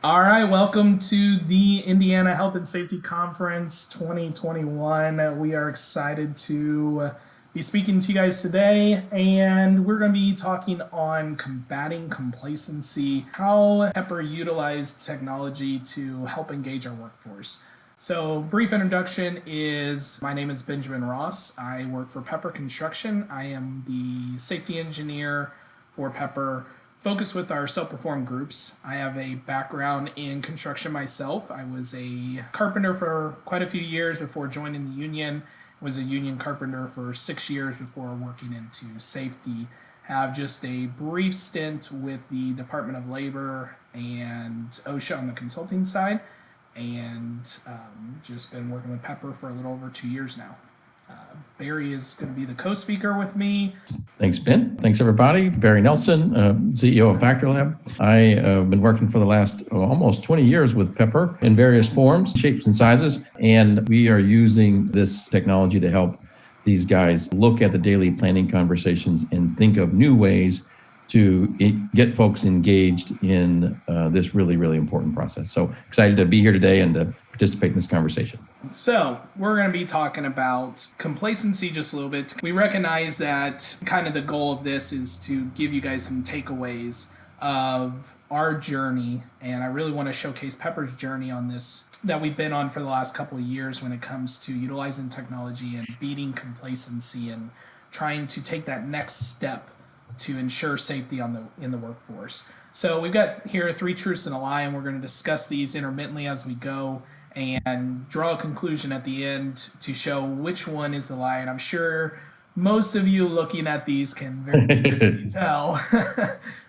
All right, welcome to the Indiana Health and Safety Conference 2021. We are excited to be speaking to you guys today, and we're going to be talking on combating complacency, how Pepper utilized technology to help engage our workforce. So, brief introduction is my name is Benjamin Ross. I work for Pepper Construction. I am the safety engineer for Pepper, focused with our self-performed groups. I have a background in construction myself. I was a carpenter for quite a few years before joining the union. Was a union carpenter for 6 years before working into safety. Have just a brief stint with the Department of Labor and OSHA on the consulting side, and just been working with Pepper for a little over 2 years now. Barry is going to be the co-speaker with me. Thanks, Ben. Thanks, everybody. Barry Nelson, CEO of Factor Lab. I've been working for the last almost 20 years with Pepper in various forms, shapes, and sizes, and we are using this technology to help these guys look at the daily planning conversations and think of new ways to get folks engaged in this really, really important process. So excited to be here today and to participate in this conversation. So we're going to be talking about complacency just a little bit. We recognize that kind of the goal of this is to give you guys some takeaways of our journey, and I really want to showcase Pepper's journey on this that we've been on for the last couple of years when it comes to utilizing technology and beating complacency and trying to take that next step to ensure safety in the workforce. So we've got here 3 truths and a lie, and we're going to discuss these intermittently as we go and draw a conclusion at the end to show which one is the lie. And I'm sure most of you looking at these can very clearly tell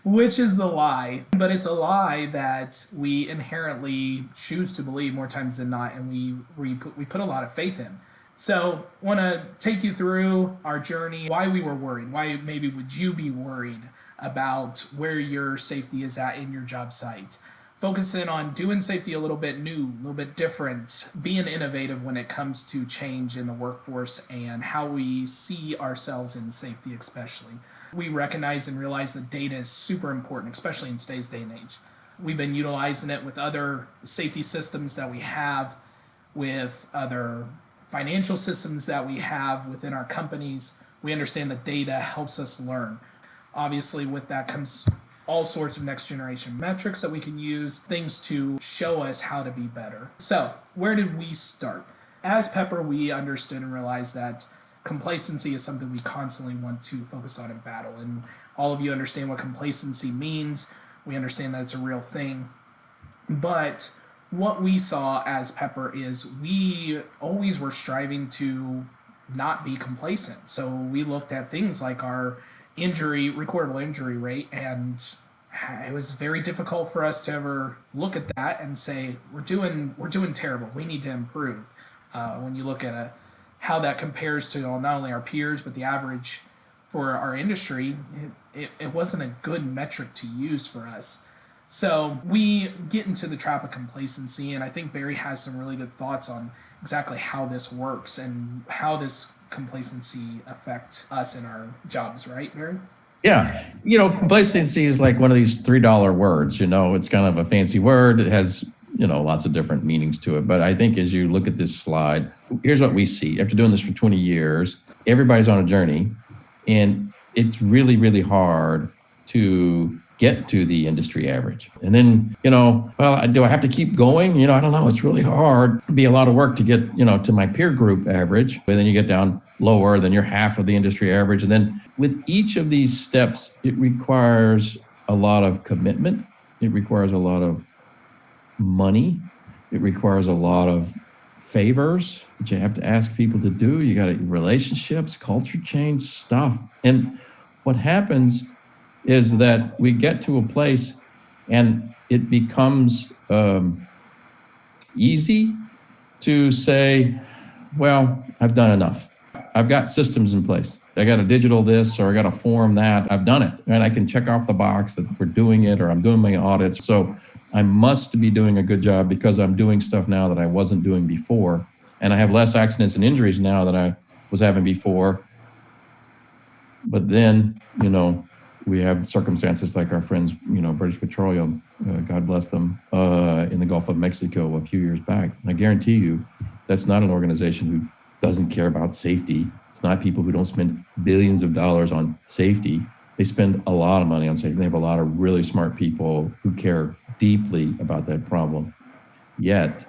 which is the lie. But it's a lie that we inherently choose to believe more times than not, and we put a lot of faith in. So I want to take you through our journey, why we were worried, why maybe would you be worried about where your safety is at in your job site. Focusing on doing safety a little bit new, a little bit different, being innovative when it comes to change in the workforce and how we see ourselves in safety especially. We recognize and realize that data is super important, especially in today's day and age. We've been utilizing it with other safety systems that we have, with other financial systems that we have within our companies. We understand that data helps us learn. Obviously, with that comes all sorts of next generation metrics that we can use, things to show us how to be better. So, where did we start? As Pepper, we understood and realized that complacency is something we constantly want to focus on in battle. And all of you understand what complacency means. We understand that it's a real thing. But what we saw as Pepper is we always were striving to not be complacent. So we looked at things like our recordable injury rate, and it was very difficult for us to ever look at that and say we're doing terrible, we need to improve. When you look at how that compares to not only our peers but the average for our industry, it wasn't a good metric to use for us. So we get into the trap of complacency, and I think Barry has some really good thoughts on exactly how this works and how this complacency affect us in our jobs, right, Barry? Yeah. Complacency is like one of these $3 words. It's kind of a fancy word. It has, lots of different meanings to it. But I think as you look at this slide, here's what we see. After doing this for 20 years, everybody's on a journey, and it's really, really hard to get to the industry average. And then, do I have to keep going? I don't know. It's really hard. It'd be a lot of work to get, to my peer group average. And then you get down lower, then you're half of the industry average. And then with each of these steps, it requires a lot of commitment. It requires a lot of money. It requires a lot of favors that you have to ask people to do. You got relationships, culture change, stuff. And what happens is that we get to a place and it becomes easy to say, well, I've done enough. I've got systems in place. I got a digital this, or I got a form that. I've done it, and I can check off the box that we're doing it, or I'm doing my audits. So I must be doing a good job because I'm doing stuff now that I wasn't doing before. And I have less accidents and injuries now than I was having before. But then, We have circumstances like our friends, British Petroleum, God bless them, in the Gulf of Mexico a few years back. I guarantee you, that's not an organization who doesn't care about safety. It's not people who don't spend billions of dollars on safety. They spend a lot of money on safety. They have a lot of really smart people who care deeply about that problem. Yet,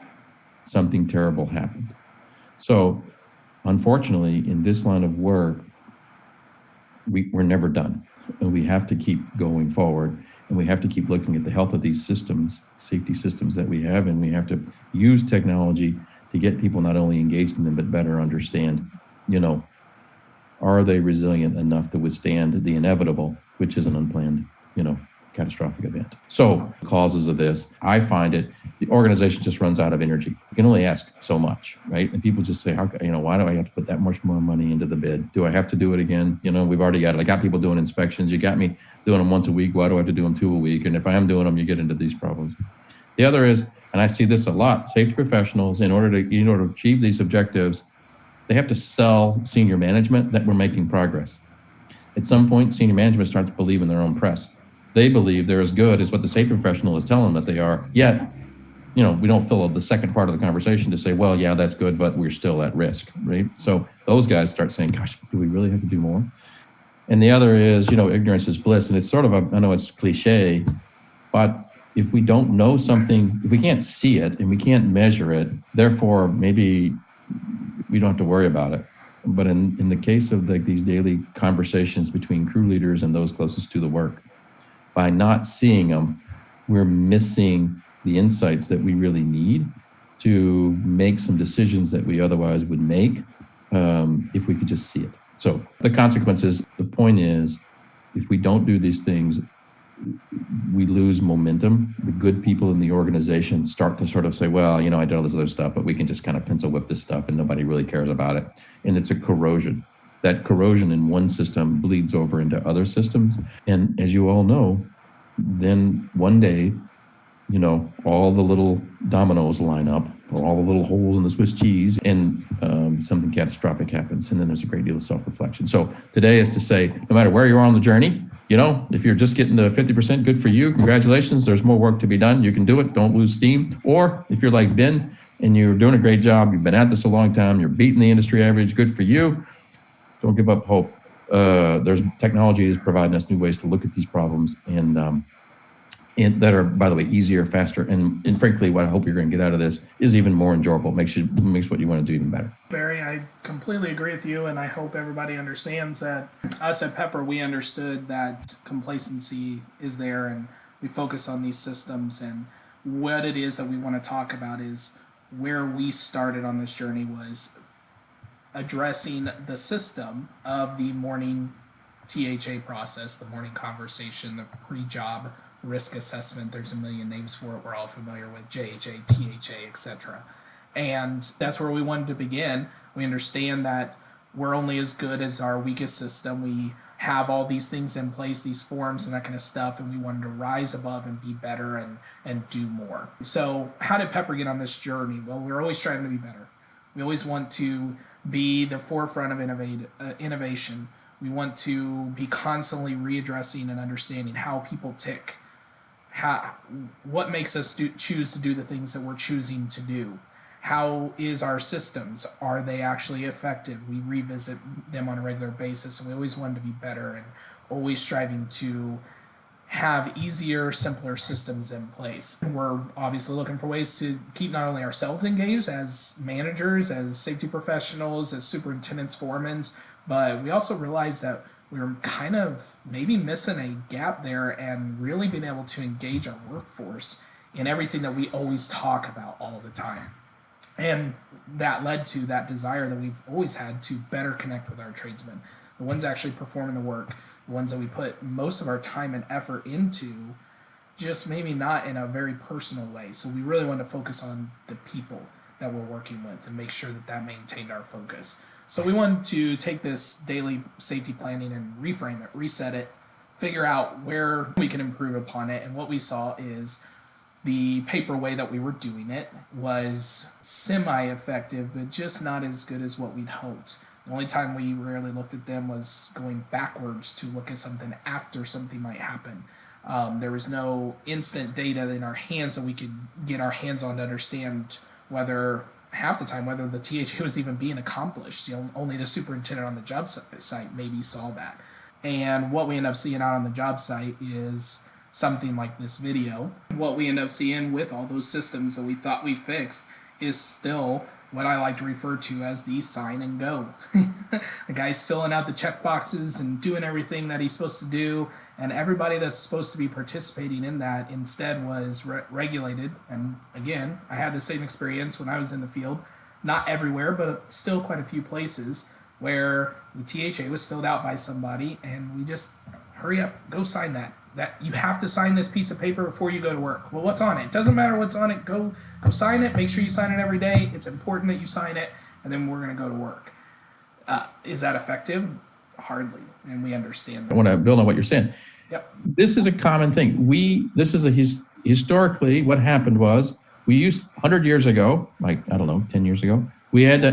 something terrible happened. So, unfortunately, in this line of work, we're never done. And we have to keep going forward. And we have to keep looking at the health of these systems, safety systems that we have. And we have to use technology to get people not only engaged in them, but better understand, are they resilient enough to withstand the inevitable, which is an unplanned, catastrophic event. So causes of this, I find the organization just runs out of energy. You can only ask so much, right? And people just say, why do I have to put that much more money into the bid? Do I have to do it again? We've already got it. I got people doing inspections. You got me doing them once a week. Why do I have to do them 2 a week? And if I am doing them, you get into these problems. The other is, and I see this a lot, safety professionals, in order to achieve these objectives, they have to sell senior management that we're making progress. At some point, senior management starts to believe in their own press. They believe they're as good as what the safety professional is telling them that they are. Yet, we don't fill the second part of the conversation to say, well, yeah, that's good, but we're still at risk, right? So those guys start saying, gosh, do we really have to do more? And the other is, ignorance is bliss. And it's sort of I know it's cliche, but if we don't know something, if we can't see it and we can't measure it, therefore maybe we don't have to worry about it. But in the case of these daily conversations between crew leaders and those closest to the work, by not seeing them, we're missing the insights that we really need to make some decisions that we otherwise would make if we could just see it. So the consequences, the point is, if we don't do these things, we lose momentum. The good people in the organization start to sort of say, well, I did all this other stuff, but we can just kind of pencil whip this stuff and nobody really cares about it. And it's a corrosion. That corrosion in one system bleeds over into other systems. And as you all know, then one day, all the little dominoes line up, or all the little holes in the Swiss cheese, and something catastrophic happens. And then there's a great deal of self-reflection. So today is to say, no matter where you are on the journey, if you're just getting to 50%, good for you. Congratulations. There's more work to be done. You can do it. Don't lose steam. Or if you're like Ben and you're doing a great job, you've been at this a long time, you're beating the industry average, good for you. Don't give up hope. There's technology is providing us new ways to look at these problems and that are, by the way, easier, faster, and frankly, what I hope you're going to get out of this is even more enjoyable. Makes what you want to do even better. Barry, I completely agree with you, and I hope everybody understands that us at Pepper, we understood that complacency is there, and we focus on these systems, and what it is that we want to talk about is where we started on this journey was addressing the system of the morning THA process, the morning conversation, the pre-job risk assessment. There's a million names for it. We're all familiar with JHA, THA, etc. And that's where we wanted to begin. We understand that we're only as good as our weakest system. We have all these things in place, these forms and that kind of stuff, and we wanted to rise above and be better and do more. So how did Pepper get on this journey? Well, we're always trying to be better. We always want to be the forefront of innovation. We want to be constantly readdressing and understanding how people tick, what makes us choose to do the things that we're choosing to do. How is our systems? Are they actually effective? We revisit them on a regular basis, and we always want to be better and always striving to have easier, simpler systems in place. We're obviously looking for ways to keep not only ourselves engaged as managers, as safety professionals, as superintendents, foremen, but we also realize that we were kind of maybe missing a gap there and really being able to engage our workforce in everything that we always talk about all the time. And that led to that desire that we've always had to better connect with our tradesmen, the ones actually performing the work, the ones that we put most of our time and effort into, just maybe not in a very personal way. So we really want to focus on the people that we're working with and make sure that maintained our focus. So we wanted to take this daily safety planning and reframe it, reset it, figure out where we can improve upon it. And what we saw is the paper way that we were doing it was semi-effective, but just not as good as what we'd hoped. The only time we rarely looked at them was going backwards to look at something after something might happen. There was no instant data in our hands that we could get our hands on to understand whether, half the time, whether the THA was even being accomplished. Only the superintendent on the job site maybe saw that. And what we end up seeing out on the job site is something like this video. What we end up seeing with all those systems that we thought we fixed is still what I like to refer to as the sign and go. The guy's filling out the check boxes and doing everything that he's supposed to do, and everybody that's supposed to be participating in that instead was regulated. And again, I had the same experience when I was in the field. Not everywhere, but still quite a few places where the THA was filled out by somebody, and we just, hurry up, go sign that. That you have to sign this piece of paper before you go to work. Well, what's on it? It doesn't matter what's on it. Go sign it. Make sure you sign it every day. It's important that you sign it, and then we're going to go to work. Is that effective? Hardly, and we understand that. I want to build on what you're saying. Yep. This is a common thing. Historically, what happened was we used 100 years ago, like, I don't know, 10 years ago,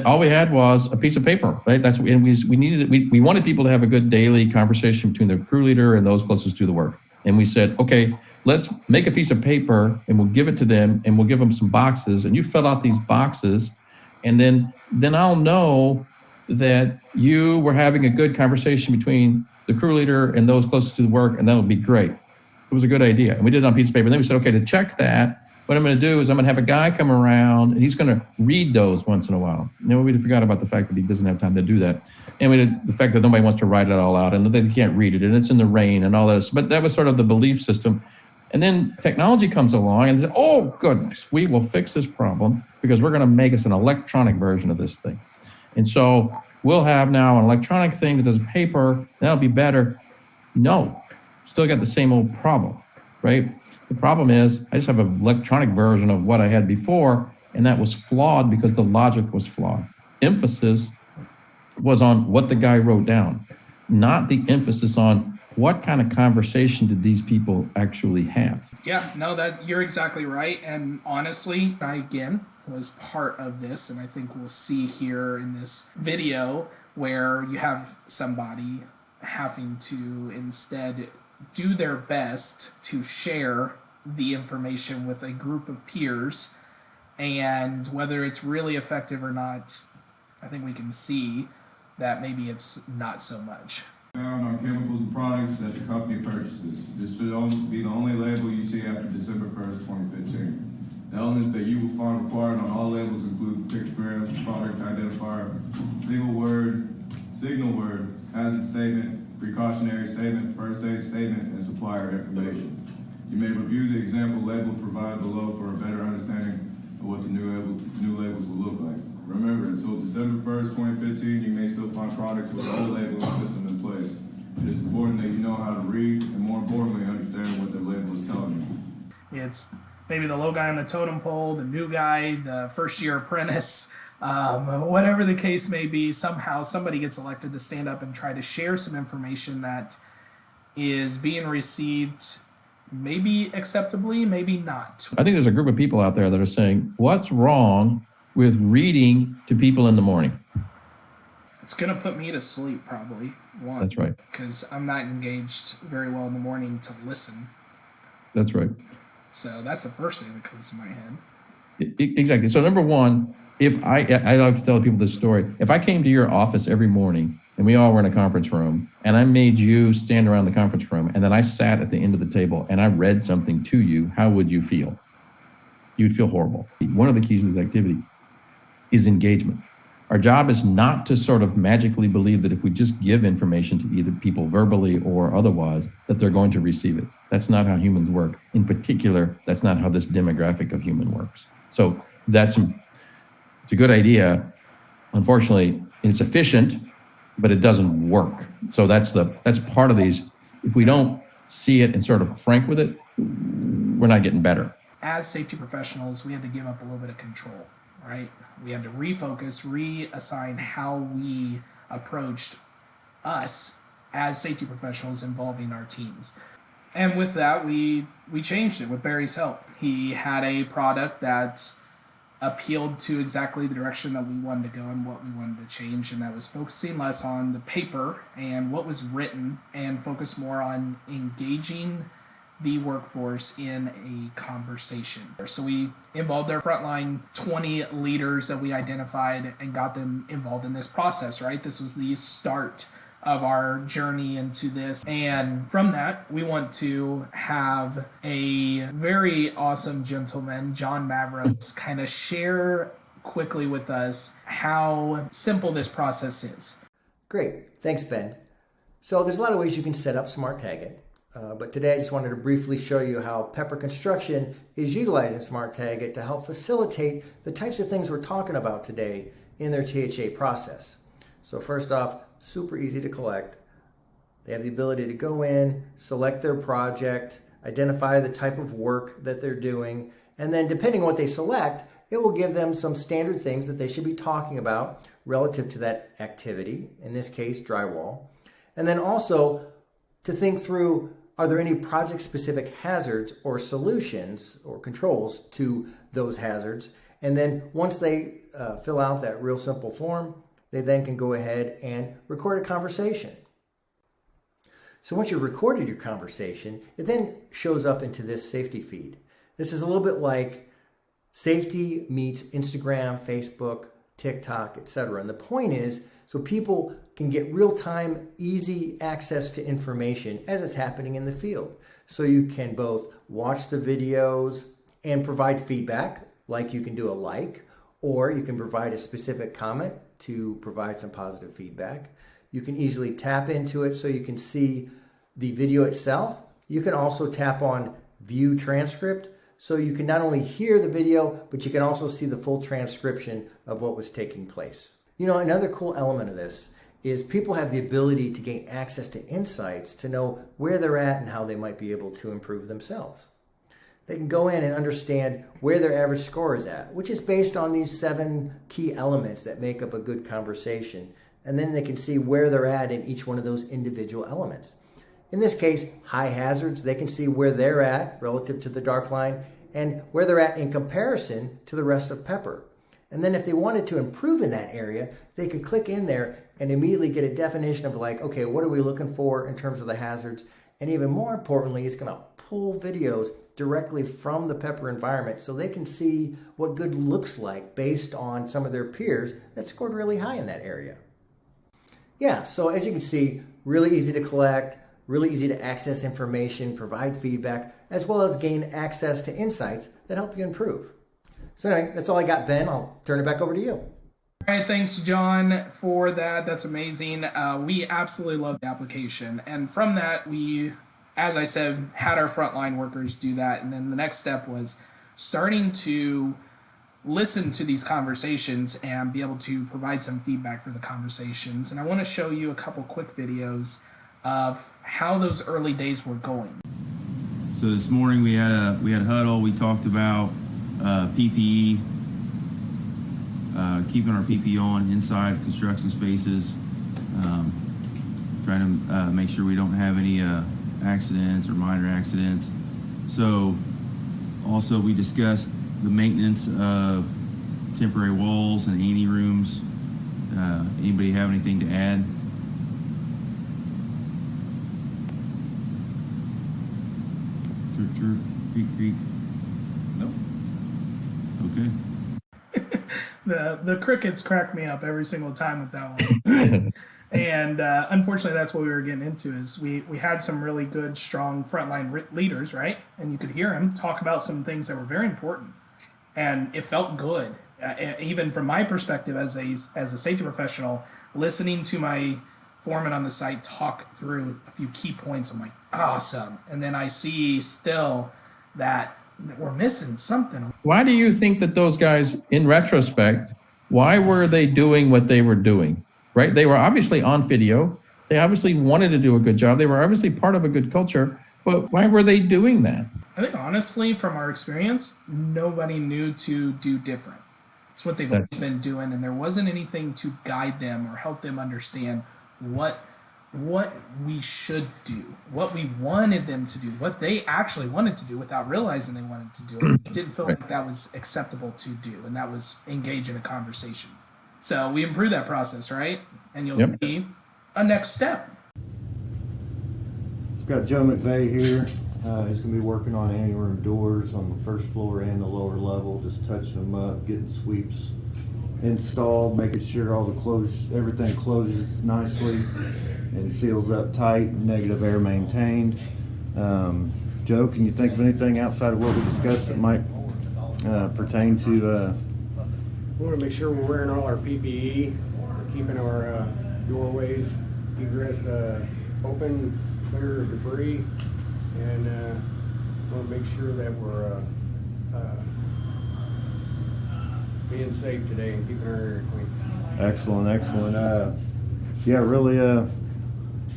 all we had was a piece of paper, right? And we needed it. We wanted people to have a good daily conversation between the crew leader and those closest to the work. And we said, okay, let's make a piece of paper and we'll give it to them and we'll give them some boxes, and you fill out these boxes, and then I'll know that you were having a good conversation between the crew leader and those closest to the work, and that would be great. It was a good idea. And we did it on a piece of paper. And then we said, okay, to check that, what I'm going to do is I'm going to have a guy come around and he's going to read those once in a while. We forgot about the fact that he doesn't have time to do that. And we did the fact that nobody wants to write it all out and they can't read it and it's in the rain and all that. But that was sort of the belief system. And then technology comes along and says, oh, goodness, we will fix this problem because we're going to make us an electronic version of this thing. And so we'll have now an electronic thing that does paper. That'll be better. No, still got the same old problem, right? The problem is I just have an electronic version of what I had before, and that was flawed because the logic was flawed. Emphasis was on what the guy wrote down, not the emphasis on what kind of conversation did these people actually have. Yeah, no, that you're exactly right. And honestly, I again was part of this, and I think we'll see here in this video where you have somebody having to instead do their best to share the information with a group of peers, and whether it's really effective or not, I think we can see that maybe it's not so much. Found on chemicals and products that the company purchases. This should be the only label you see after December 1st, 2015. The elements that you will find required on all labels include pictograms, product identifier, signal word, hazard statement, precautionary statement, first aid statement, and supplier information. You may review the example label provided below for a better understanding of what the new labels will look like. Remember, until December 1st, 2015, you may still find products with the old labeling system in place. It is important that you know how to read and, more importantly, understand what the label is telling you. It's maybe the low guy on the totem pole, the new guy, the first-year apprentice, whatever the case may be. Somehow somebody gets elected to stand up and try to share some information that is being received maybe acceptably, maybe not. I think there's a group of people out there that are saying, what's wrong with reading to people in the morning? It's going to put me to sleep, probably. One, that's right. Because I'm not engaged very well in the morning to listen. That's right. So that's the first thing that comes to my head. Exactly. So number one, if I like to tell people this story. If I came to your office every morning and we all were in a conference room and I made you stand around the conference room and then I sat at the end of the table and I read something to you, how would you feel? You'd feel horrible. One of the keys to this activity is engagement. Our job is not to sort of magically believe that if we just give information to either people verbally or otherwise, that they're going to receive it. That's not how humans work. In particular, that's not how this demographic of human works. So it's a good idea. Unfortunately, it's efficient, but it doesn't work. So that's part of these. If we don't see it and sort of frank with it, we're not getting better. As safety professionals, we had to give up a little bit of control, right? We had to refocus, reassign how we approached us as safety professionals involving our teams. And with that, we changed it with Barry's help. He had a product that appealed to exactly the direction that we wanted to go and what we wanted to change, and that was focusing less on the paper and what was written and focus more on engaging the workforce in a conversation. So we involved our frontline 20 leaders that we identified and got them involved in this process, right? This was the start of our journey into this. And from that, we want to have a very awesome gentleman, John Mavericks, kind of share quickly with us how simple this process is. Great. Thanks, Ben. So there's a lot of ways you can set up SmartTagIt. But today I just wanted to briefly show you how Pepper Construction is utilizing SmartTagIt to help facilitate the types of things we're talking about today in their THA process. So first off, super easy to collect. They have the ability to go in, select their project, identify the type of work that they're doing, and then depending on what they select, it will give them some standard things that they should be talking about relative to that activity, in this case, drywall. And then also to think through, are there any project-specific hazards or solutions or controls to those hazards? And then once they fill out that real simple form, they then can go ahead and record a conversation. So once you've recorded your conversation, it then shows up into this safety feed. This is a little bit like safety meets Instagram, Facebook, TikTok, etc. And the point is, so people can get real-time, easy access to information as it's happening in the field. So you can both watch the videos and provide feedback, like you can do a like, or you can provide a specific comment to provide some positive feedback. You can easily tap into it so you can see the video itself. You can also tap on view transcript so you can not only hear the video, but you can also see the full transcription of what was taking place. You know, another cool element of this is people have the ability to gain access to insights to know where they're at and how they might be able to improve themselves. They can go in and understand where their average score is at, which is based on these 7 key elements that make up a good conversation. And then they can see where they're at in each one of those individual elements. In this case, high hazards, they can see where they're at relative to the dark line and where they're at in comparison to the rest of Pepper. And then if they wanted to improve in that area, they could click in there and immediately get a definition of like, okay, what are we looking for in terms of the hazards? And even more importantly, it's going to pull videos directly from the Pepper environment so they can see what good looks like based on some of their peers that scored really high in that area. Yeah, so as you can see, really easy to collect, really easy to access information, provide feedback, as well as gain access to insights that help you improve. So anyway, that's all I got, Ben. I'll turn it back over to you. All right, thanks, John, for that. That's amazing. We absolutely love the application. And from that, we, as I said, had our frontline workers do that. And then the next step was starting to listen to these conversations and be able to provide some feedback for the conversations. And I want to show you a couple quick videos of how those early days were going. So this morning we had a huddle. We talked about PPE, keeping our PPE on inside construction spaces, trying to make sure we don't have any accidents or minor accidents. So also we discussed the maintenance of temporary walls and ante rooms. Anybody have anything to add? Chirp, creak, creak. Nope. Okay. The crickets crack me up every single time with that one. And unfortunately, that's what we were getting into is we had some really good, strong frontline leaders, right? And you could hear them talk about some things that were very important. And it felt good, even from my perspective as a safety professional, listening to my foreman on the site talk through a few key points. I'm like, awesome. And then I see still that we're missing something. Why do you think that those guys, in retrospect, why were they doing what they were doing? Right? They were obviously on video. They obviously wanted to do a good job. They were obviously part of a good culture. But why were they doing that? I think honestly, from our experience, nobody knew to do different. It's what they've always been doing, and there wasn't anything to guide them or help them understand what what we should do, what we wanted them to do, what they actually wanted to do without realizing they wanted to do it. It just didn't feel like that was acceptable to do, and that was engage in a conversation. So we improved that process, right? And you'll see a next step. We've got Joe McVeigh here. He's going to be working on anteroom doors on the first floor and the lower level, just touching them up, getting sweeps installed, making sure all the everything closes nicely and seals up tight, negative air maintained. Joe, can you think of anything outside of what we discussed that might pertain to? We want to make sure we're wearing all our PPE, keeping our doorways, egress open, clear of debris, and want to make sure that we're being safe today and keeping our area clean. Excellent, excellent. Yeah, really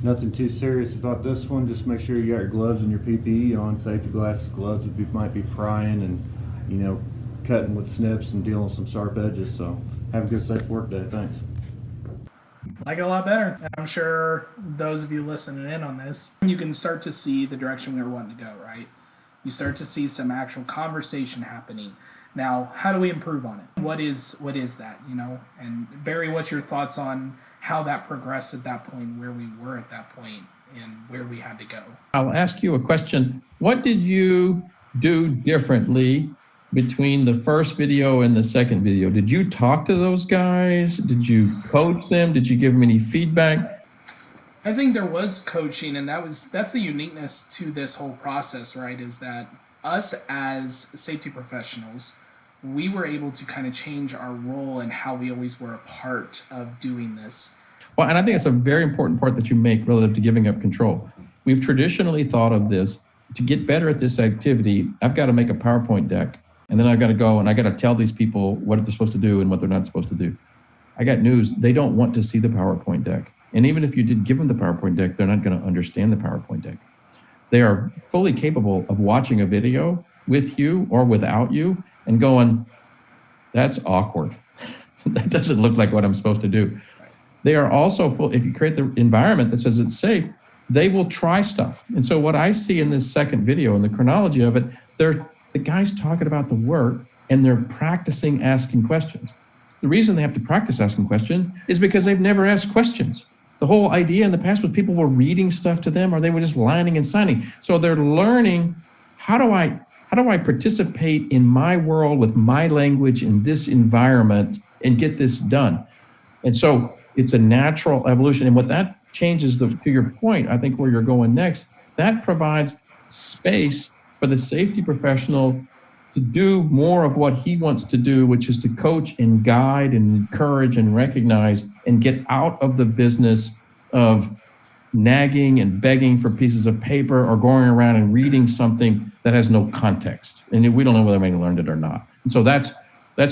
nothing too serious about this one. Just make sure you got your gloves and your PPE on, safety glasses, gloves. You might be prying and, cutting with snips and dealing with some sharp edges. So have a good, safe work day. Thanks. Like it a lot better. I'm sure those of you listening in on this, you can start to see the direction we were wanting to go, right? You start to see some actual conversation happening. Now, how do we improve on it? What is that, And Barry, what's your thoughts on how that progressed at that point, where we were at that point, and where we had to go? I'll ask you a question. What did you do differently between the first video and the second video? Did you talk to those guys? Did you coach them? Did you give them any feedback? I think there was coaching, and that's the uniqueness to this whole process, right? Is that us as safety professionals, we were able to kind of change our role and how we always were a part of doing this. Well, and I think it's a very important part that you make relative to giving up control. We've traditionally thought of this, to get better at this activity, I've got to make a PowerPoint deck, and then I've got to go and I got to tell these people what they're supposed to do and what they're not supposed to do. I got news. They don't want to see the PowerPoint deck. And even if you did give them the PowerPoint deck, they're not going to understand the PowerPoint deck. They are fully capable of watching a video with you or without you and going, that's awkward. That doesn't look like what I'm supposed to do. They are also full, if you create the environment that says it's safe, they will try stuff. And so what I see in this second video and the chronology of it, the guys talking about the work and they're practicing asking questions. The reason they have to practice asking questions is because they've never asked questions. The whole idea in the past was people were reading stuff to them or they were just lining and signing. So they're learning, how do I participate in my world with my language in this environment and get this done? And so it's a natural evolution. And what that changes, to your point, I think where you're going next, that provides space for the safety professional to do more of what he wants to do, which is to coach and guide and encourage and recognize and get out of the business of nagging and begging for pieces of paper or going around and reading something that has no context. And we don't know whether they learned it or not. And so that's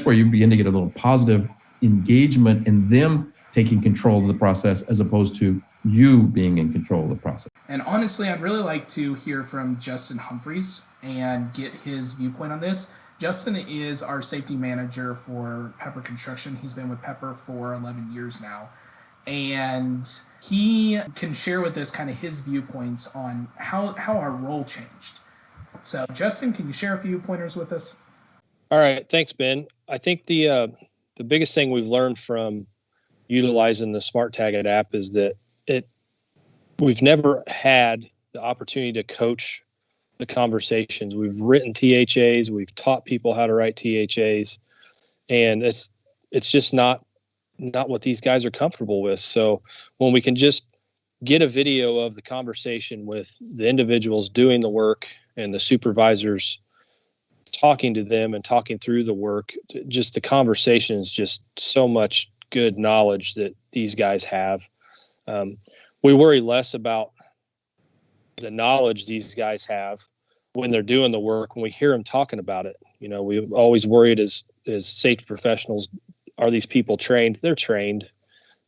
where you begin to get a little positive engagement in them taking control of the process as opposed to you being in control of the process. And honestly, I'd really like to hear from Justin Humphries and get his viewpoint on this. Justin is our safety manager for Pepper Construction. He's been with Pepper for 11 years now. And he can share with us kind of his viewpoints on how our role changed. So Justin, can you share a few pointers with us? All right. Thanks, Ben. I think the biggest thing we've learned from utilizing the SmartTagIt app is that we've never had the opportunity to coach the conversations. We've written THAs, we've taught people how to write THAs, and it's just not what these guys are comfortable with. So when we can just get a video of the conversation with the individuals doing the work and the supervisors talking to them and talking through the work, just the conversation is just so much good knowledge that these guys have. We worry less about the knowledge these guys have when they're doing the work, when we hear them talking about it. We always worried as safety professionals, are these people trained? They're trained.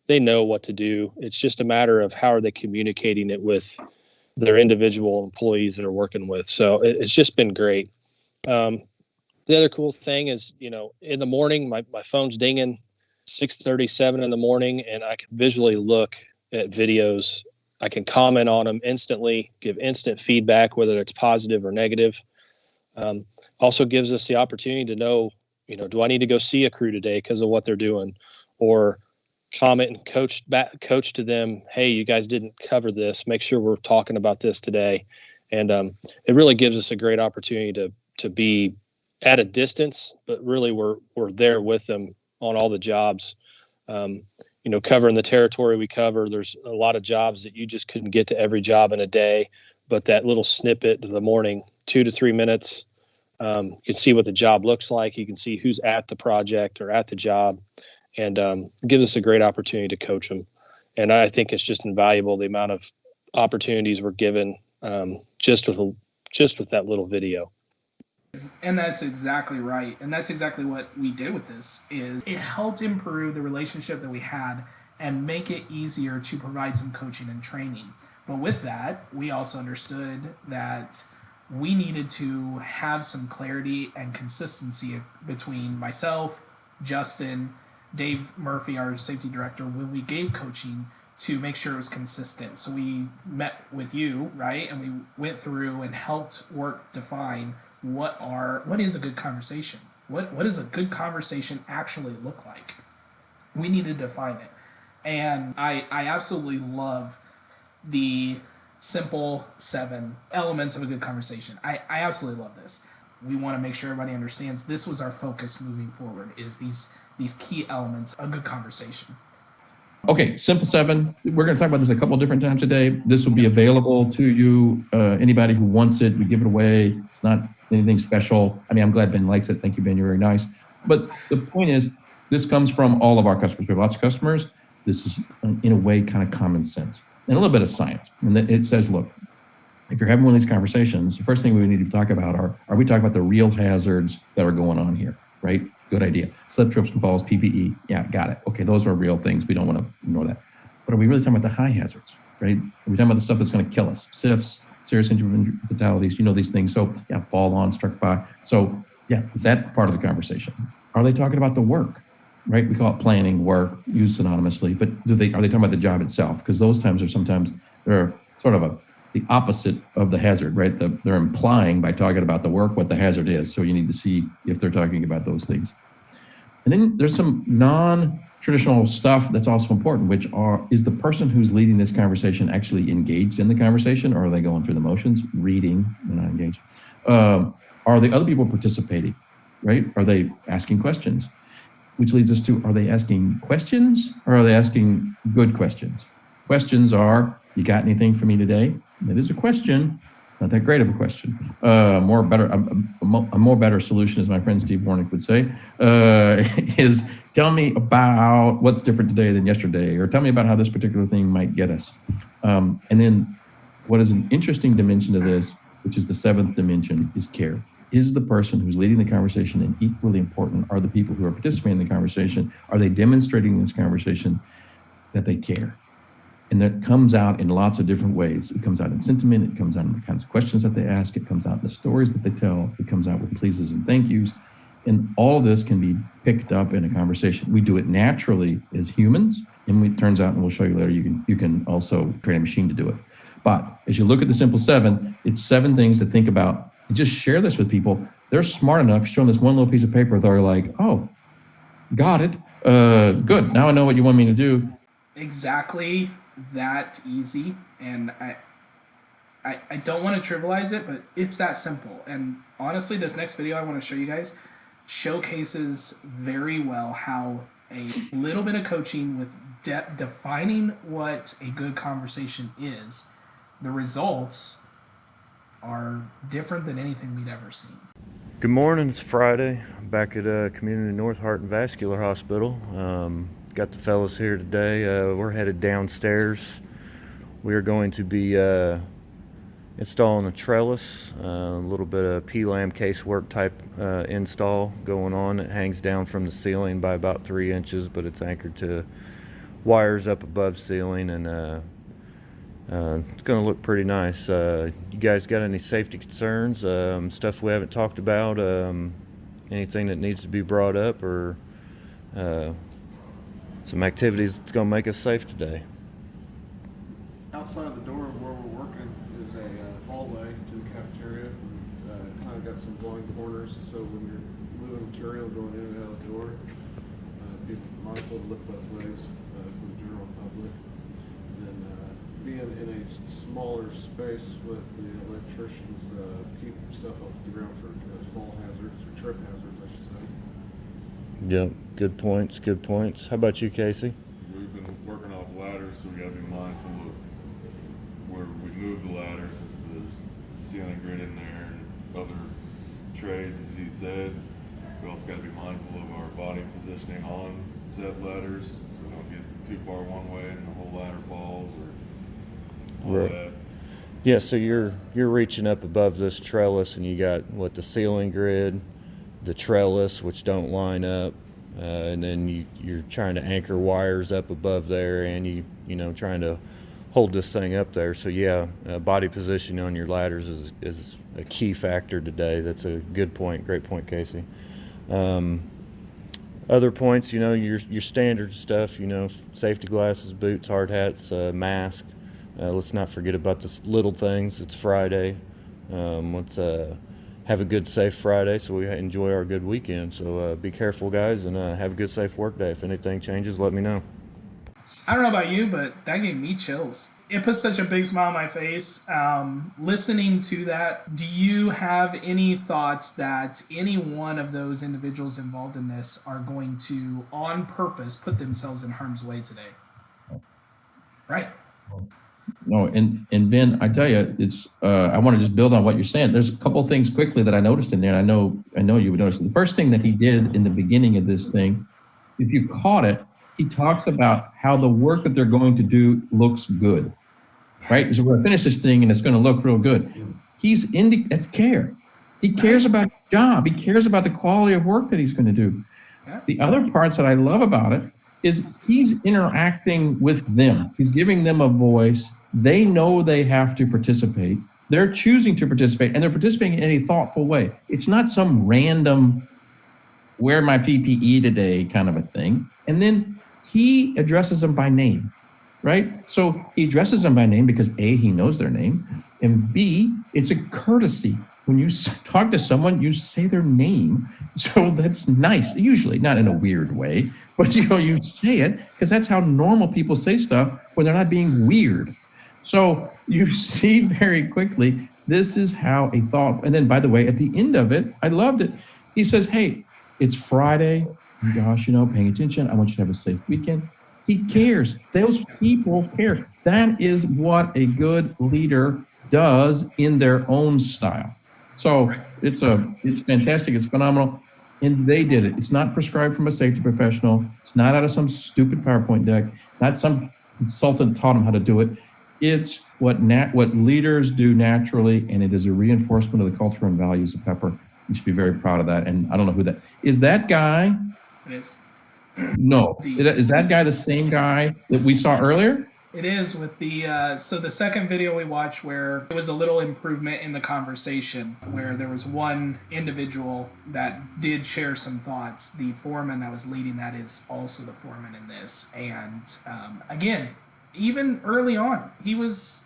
They know what to do. It's just a matter of how are they communicating it with their individual employees that are working with. So it's just been great. The other cool thing is, in the morning, my phone's dinging 6:37 in the morning, and I can visually look at videos I can comment on them instantly, give instant feedback, whether it's positive or negative. Um, Also gives us the opportunity to know, do I need to go see a crew today because of what they're doing, or comment and coach to them, hey, you guys didn't cover this, make sure we're talking about this today. And it really gives us a great opportunity to be at a distance, but really we're there with them on all the jobs. Covering the territory we cover, there's a lot of jobs that you just couldn't get to every job in a day, but that little snippet in the morning, 2 to 3 minutes, you can see what the job looks like. You can see who's at the project or at the job, and it gives us a great opportunity to coach them. And I think it's just invaluable, the amount of opportunities we're given just with that little video. And that's exactly right. And that's exactly what we did with this. Is it helped improve the relationship that we had and make it easier to provide some coaching and training. But with that, we also understood that we needed to have some clarity and consistency between myself, Justin, Dave Murphy, our safety director, when we gave coaching, to make sure it was consistent. So we met with you, right? And we went through and helped work define what is a good conversation? What does a good conversation actually look like? We need to define it. And I absolutely love the simple 7 elements of a good conversation. I absolutely love this. We want to make sure everybody understands this was our focus moving forward, is these key elements of a good conversation. Okay, simple 7. We're going to talk about this a couple of different times today. This will be available to you, anybody who wants it. We give it away. It's not anything special. I mean, I'm glad Ben likes it. Thank you, Ben. You're very nice. But the point is, this comes from all of our customers. We have lots of customers. This is, in a way, kind of common sense and a little bit of science. And it says, look, if you're having one of these conversations, the first thing we need to talk about are we talking about the real hazards that are going on here, right? Good idea. Slip, trips, and falls, PPE. Yeah, got it. Okay, those are real things. We don't want to ignore that. But are we really talking about the high hazards, right? Are we talking about the stuff that's going to kill us? SIFs, serious injury fatalities, these things. So, yeah, fall on, struck by. So, yeah, is that part of the conversation? Are they talking about the work, right? We call it planning, work, used synonymously. But are they talking about the job itself? Because those times are sometimes they're sort of the opposite of the hazard, right? They're implying by talking about the work what the hazard is. So you need to see if they're talking about those things. And then there's some non-traditional stuff that's also important, which is the person who's leading this conversation actually engaged in the conversation, or are they going through the motions, reading, they're not engaged? Are the other people participating, right? Are they asking questions? Which leads us to, are they asking questions or are they asking good questions? Questions are, you got anything for me today? That is a question, not that great of a question. A more better solution, as my friend Steve Warnick would say, is tell me about what's different today than yesterday, or tell me about how this particular thing might get us. And then what is an interesting dimension to this, which is the 7th dimension, is care. Is the person who's leading the conversation, and equally important are the people who are participating in the conversation, are they demonstrating in this conversation that they care? And that comes out in lots of different ways. It comes out in sentiment, it comes out in the kinds of questions that they ask, it comes out in the stories that they tell, it comes out with pleases and thank yous. And all of this can be picked up in a conversation. We do it naturally as humans, and it turns out, and we'll show you later, you can also train a machine to do it. But as you look at the simple 7, it's 7 things to think about. And just share this with people. They're smart enough, show them this one little piece of paper, they're like, oh, got it. Good, now I know what you want me to do. Exactly that easy. And I don't want to trivialize it, but it's that simple. And honestly, this next video I want to show you guys showcases very well how a little bit of coaching with defining what a good conversation is, the results are different than anything we'd ever seen. Good morning, it's Friday. I'm back at Community North Heart and Vascular Hospital. Got the fellas here today. We're headed downstairs. We are going to be installing a trellis, a little bit of P-lam casework type install going on. It hangs down from the ceiling by about 3 inches, but it's anchored to wires up above ceiling, and it's going to look pretty nice. You guys got any safety concerns, stuff we haven't talked about, anything that needs to be brought up, or some activities that's going to make us safe today? outside of the door of where we're working is a hallway to the cafeteria. Kind of got some blind corners, so when you're moving material going in and out of the door, be mindful to look both ways for the general public. And then being in a smaller space with the electricians, keep stuff off the ground for fall hazards or trip hazards, I should say. Yep, good points, good points. How about you, Casey? We've been working off ladders, so we gotta be mindful of where we move the ladders, since there's ceiling grid in there and other trades, as he said. We also gotta be mindful of our body positioning on said ladders, so we don't get too far one way and the whole ladder falls or all Right. that. Yeah, so you're reaching up above this trellis, and you got the ceiling grid, the trellis, which don't line up, and then you're trying to anchor wires up above there, and you trying to hold this thing up there. So yeah, body positioning on your ladders is a key factor today. That's a good point, great point, Casey. Other points, your standard stuff, safety glasses, boots, hard hats, mask. Let's not forget about the little things. It's Friday. Let's have a good, safe Friday so we enjoy our good weekend. So be careful, guys, and have a good, safe work day. If anything changes, let me know. I don't know about you, but that gave me chills. It put such a big smile on my face. Listening to that, do you have any thoughts that any one of those individuals involved in this are going to, on purpose, put themselves in harm's way today? Right. No, and Ben, I tell you, it's. I want to just build on what you're saying. There's a couple of things quickly that I noticed in there. And I know you would notice. The first thing that he did in the beginning of this thing, if you caught it, he talks about how the work that they're going to do looks good, right? So we're going to finish this thing and it's going to look real good. That's care. He cares about his job. He cares about the quality of work that he's going to do. Yeah. The other parts that I love about it is he's interacting with them. He's giving them a voice. They know they have to participate. They're choosing to participate, and they're participating in a thoughtful way. It's not some random wear my PPE today kind of a thing. And then he addresses them by name, right? So he addresses them by name because A, he knows their name, and B, it's a courtesy. When you talk to someone, you say their name. So that's nice, usually not in a weird way, but you say it because that's how normal people say stuff when they're not being weird. So you see very quickly, this is how a thought, and then by the way, at the end of it, I loved it. He says, hey, it's Friday. Gosh, paying attention. I want you to have a safe weekend. He cares. Those people care. That is what a good leader does in their own style. So it's fantastic. It's phenomenal. And they did it. It's not prescribed from a safety professional. It's not out of some stupid PowerPoint deck. Not some consultant taught them how to do it. It's what leaders do naturally, and it is a reinforcement of the culture and values of Pepper. You should be very proud of that. And I don't know who that is. That guy? It is. No. Is that guy the same guy that we saw earlier? It is with so the second video we watched where there was a little improvement in the conversation where there was one individual that did share some thoughts. The foreman that was leading that is also the foreman in this. And again, even early on, he's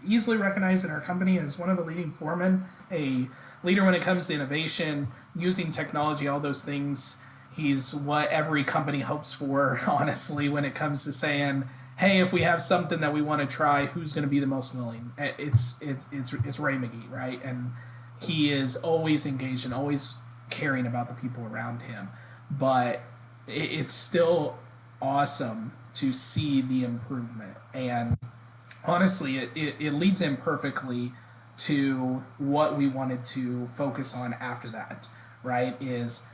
easily recognized in our company as one of the leading foremen, a leader when it comes to innovation, using technology, all those things. He's what every company hopes for, honestly, when it comes to saying, hey, if we have something that we want to try, who's going to be the most willing? It's Ray McGee, right? And he is always engaged and always caring about the people around him. But it's still awesome to see the improvement. And honestly, it leads in perfectly to what we wanted to focus on after that, right? Is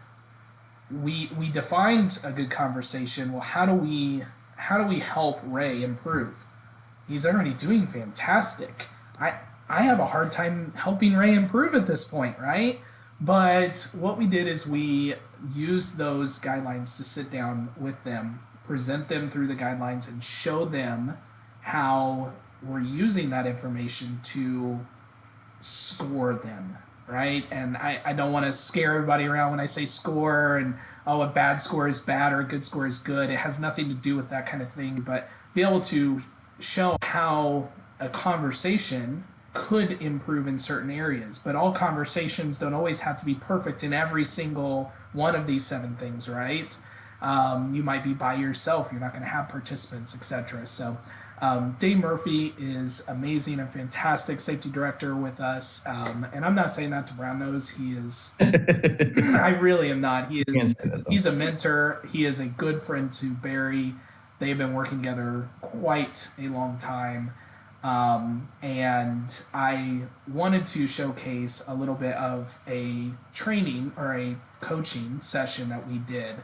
we defined a good conversation. Well, how do we help Ray improve? He's already doing fantastic. I have a hard time helping Ray improve at this point, right? But what we did is we used those guidelines to sit down with them, present them through the guidelines, and show them how we're using that information to score them, right? And I don't want to scare everybody around when I say score and, oh, a bad score is bad or a good score is good. It has nothing to do with that kind of thing, but be able to show how a conversation could improve in certain areas, but all conversations don't always have to be perfect in every single one of these 7 things, right? You might be by yourself, you're not going to have participants, etc. So Dave Murphy is amazing and fantastic safety director with us, and I'm not saying that to brown nose. He is I really am not. He's a mentor. He is a good friend to Barry. They've been working together quite a long time. And I wanted to showcase a little bit of a training or a coaching session that we did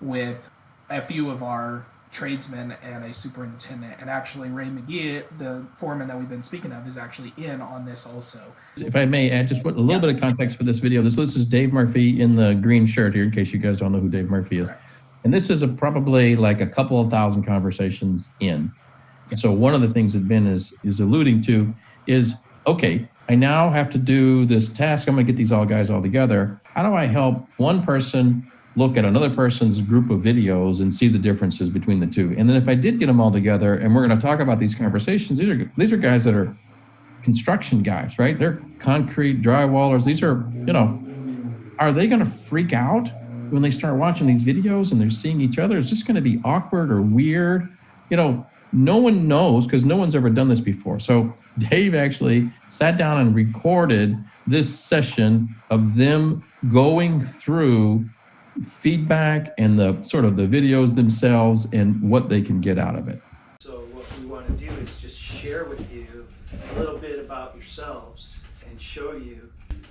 with a few of our tradesmen and a superintendent. And actually, Ray McGee, the foreman that we've been speaking of, is actually in on this also. If I may add just a little bit of context for this video. This is Dave Murphy in the green shirt here, in case you guys don't know who Dave Murphy is. Correct. And this is probably like a couple of thousand conversations in. Yes. So one of the things that Ben is alluding to is, okay, I now have to do this task. I'm going to get these guys all together. How do I help one person look at another person's group of videos and see the differences between the two? And then if I did get them all together, and we're going to talk about these conversations, these are guys that are construction guys, right? They're concrete drywallers. These are, are they going to freak out when they start watching these videos and they're seeing each other? Is this going to be awkward or weird? No one knows, because no one's ever done this before. So Dave actually sat down and recorded this session of them going through feedback and the videos themselves and what they can get out of it. So what we want to do is just share with you a little bit about yourselves and show you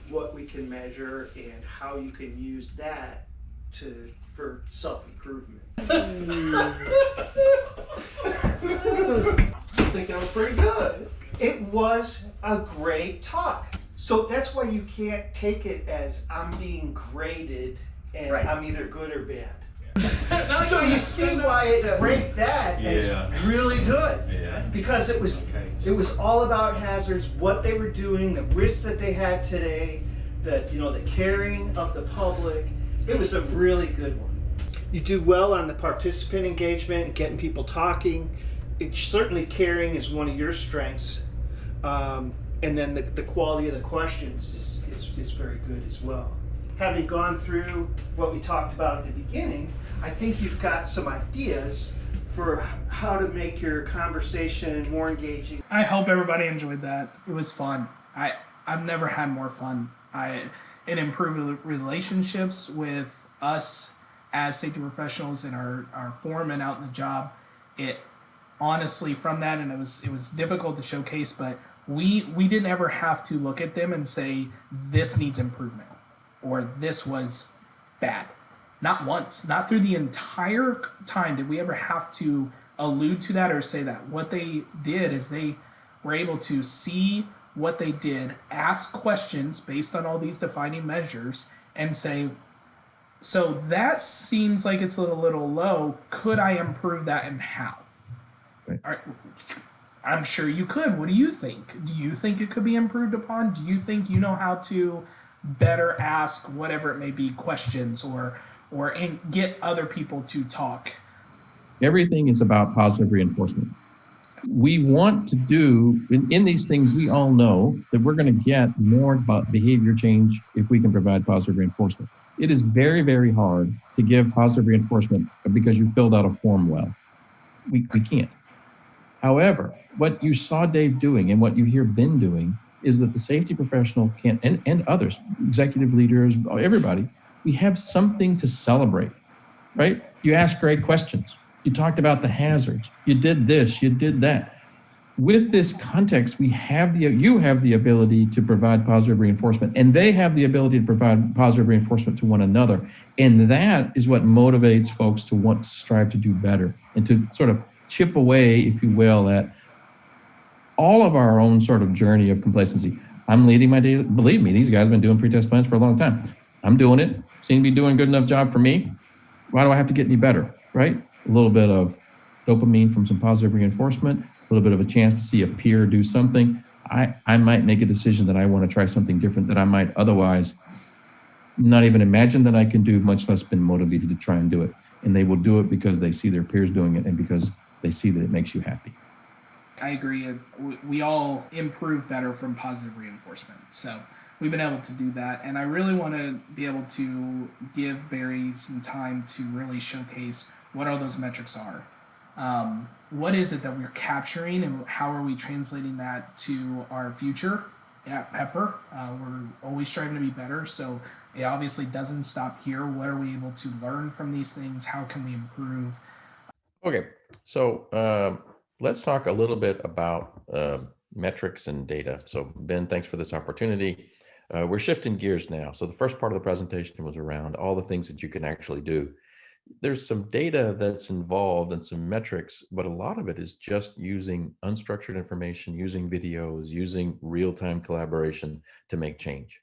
what we can measure and how you can use that for self-improvement. I think that was pretty good. It was a great talk. So that's why you can't take it as I'm being graded and I'm either good or bad. So you see why it ranked that as really good. Yeah. Because it was all about hazards, what they were doing, the risks that they had today, the caring of the public. It was a really good one. You do well on the participant engagement and getting people talking. Certainly caring is one of your strengths. And then the quality of the questions is very good as well. Having gone through what we talked about at the beginning, I think you've got some ideas for how to make your conversation more engaging. I hope everybody enjoyed that. It was fun. I've never had more fun. It improved relationships with us as safety professionals and our foremen out in the job. It honestly, from that, and it was difficult to showcase, but we didn't ever have to look at them and say this needs improvement or this was bad. Not once, not through the entire time did we ever have to allude to that or say that. What they did is they were able to see what they did, ask questions based on all these defining measures, and say, so that seems like it's a little low. Could I improve that, and how? Right. I'm sure you could. What do you think? Do you think it could be improved upon? Do you think you know how to better ask whatever it may be questions or get other people to talk? Everything is about positive reinforcement. We want to do, in these things, we all know that we're going to get more about behavior change if we can provide positive reinforcement. It is very, very hard to give positive reinforcement because you filled out a form well. We can't. However, what you saw Dave doing and what you hear Ben doing is that the safety professional can, and others, executive leaders, everybody, we have something to celebrate, right? You ask great questions. You talked about the hazards. You did this, you did that. With this context, you have the ability to provide positive reinforcement, and they have the ability to provide positive reinforcement to one another. And that is what motivates folks to want to strive to do better and to sort of chip away, if you will, at all of our own sort of journey of complacency. I'm leading my day. Believe me, these guys have been doing pretest plans for a long time. I'm doing it. Seem to be doing a good enough job for me. Why do I have to get any better, right? A little bit of dopamine from some positive reinforcement, a little bit of a chance to see a peer do something. I might make a decision that I want to try something different that I might otherwise not even imagine that I can do, much less been motivated to try and do it. And they will do it because they see their peers doing it and because they see that it makes you happy. I agree. We all improve better from positive reinforcement. So we've been able to do that. And I really want to be able to give Barry some time to really showcase what all those metrics are. What is it that we're capturing, and how are we translating that to our future at Pepper? We're always striving to be better, so it obviously doesn't stop here. What are we able to learn from these things? How can we improve? Okay, so let's talk a little bit about metrics and data. So Ben, thanks for this opportunity. We're shifting gears now. So the first part of the presentation was around all the things that you can actually do. There's some data that's involved and some metrics, but a lot of it is just using unstructured information, using videos, using real-time collaboration to make change.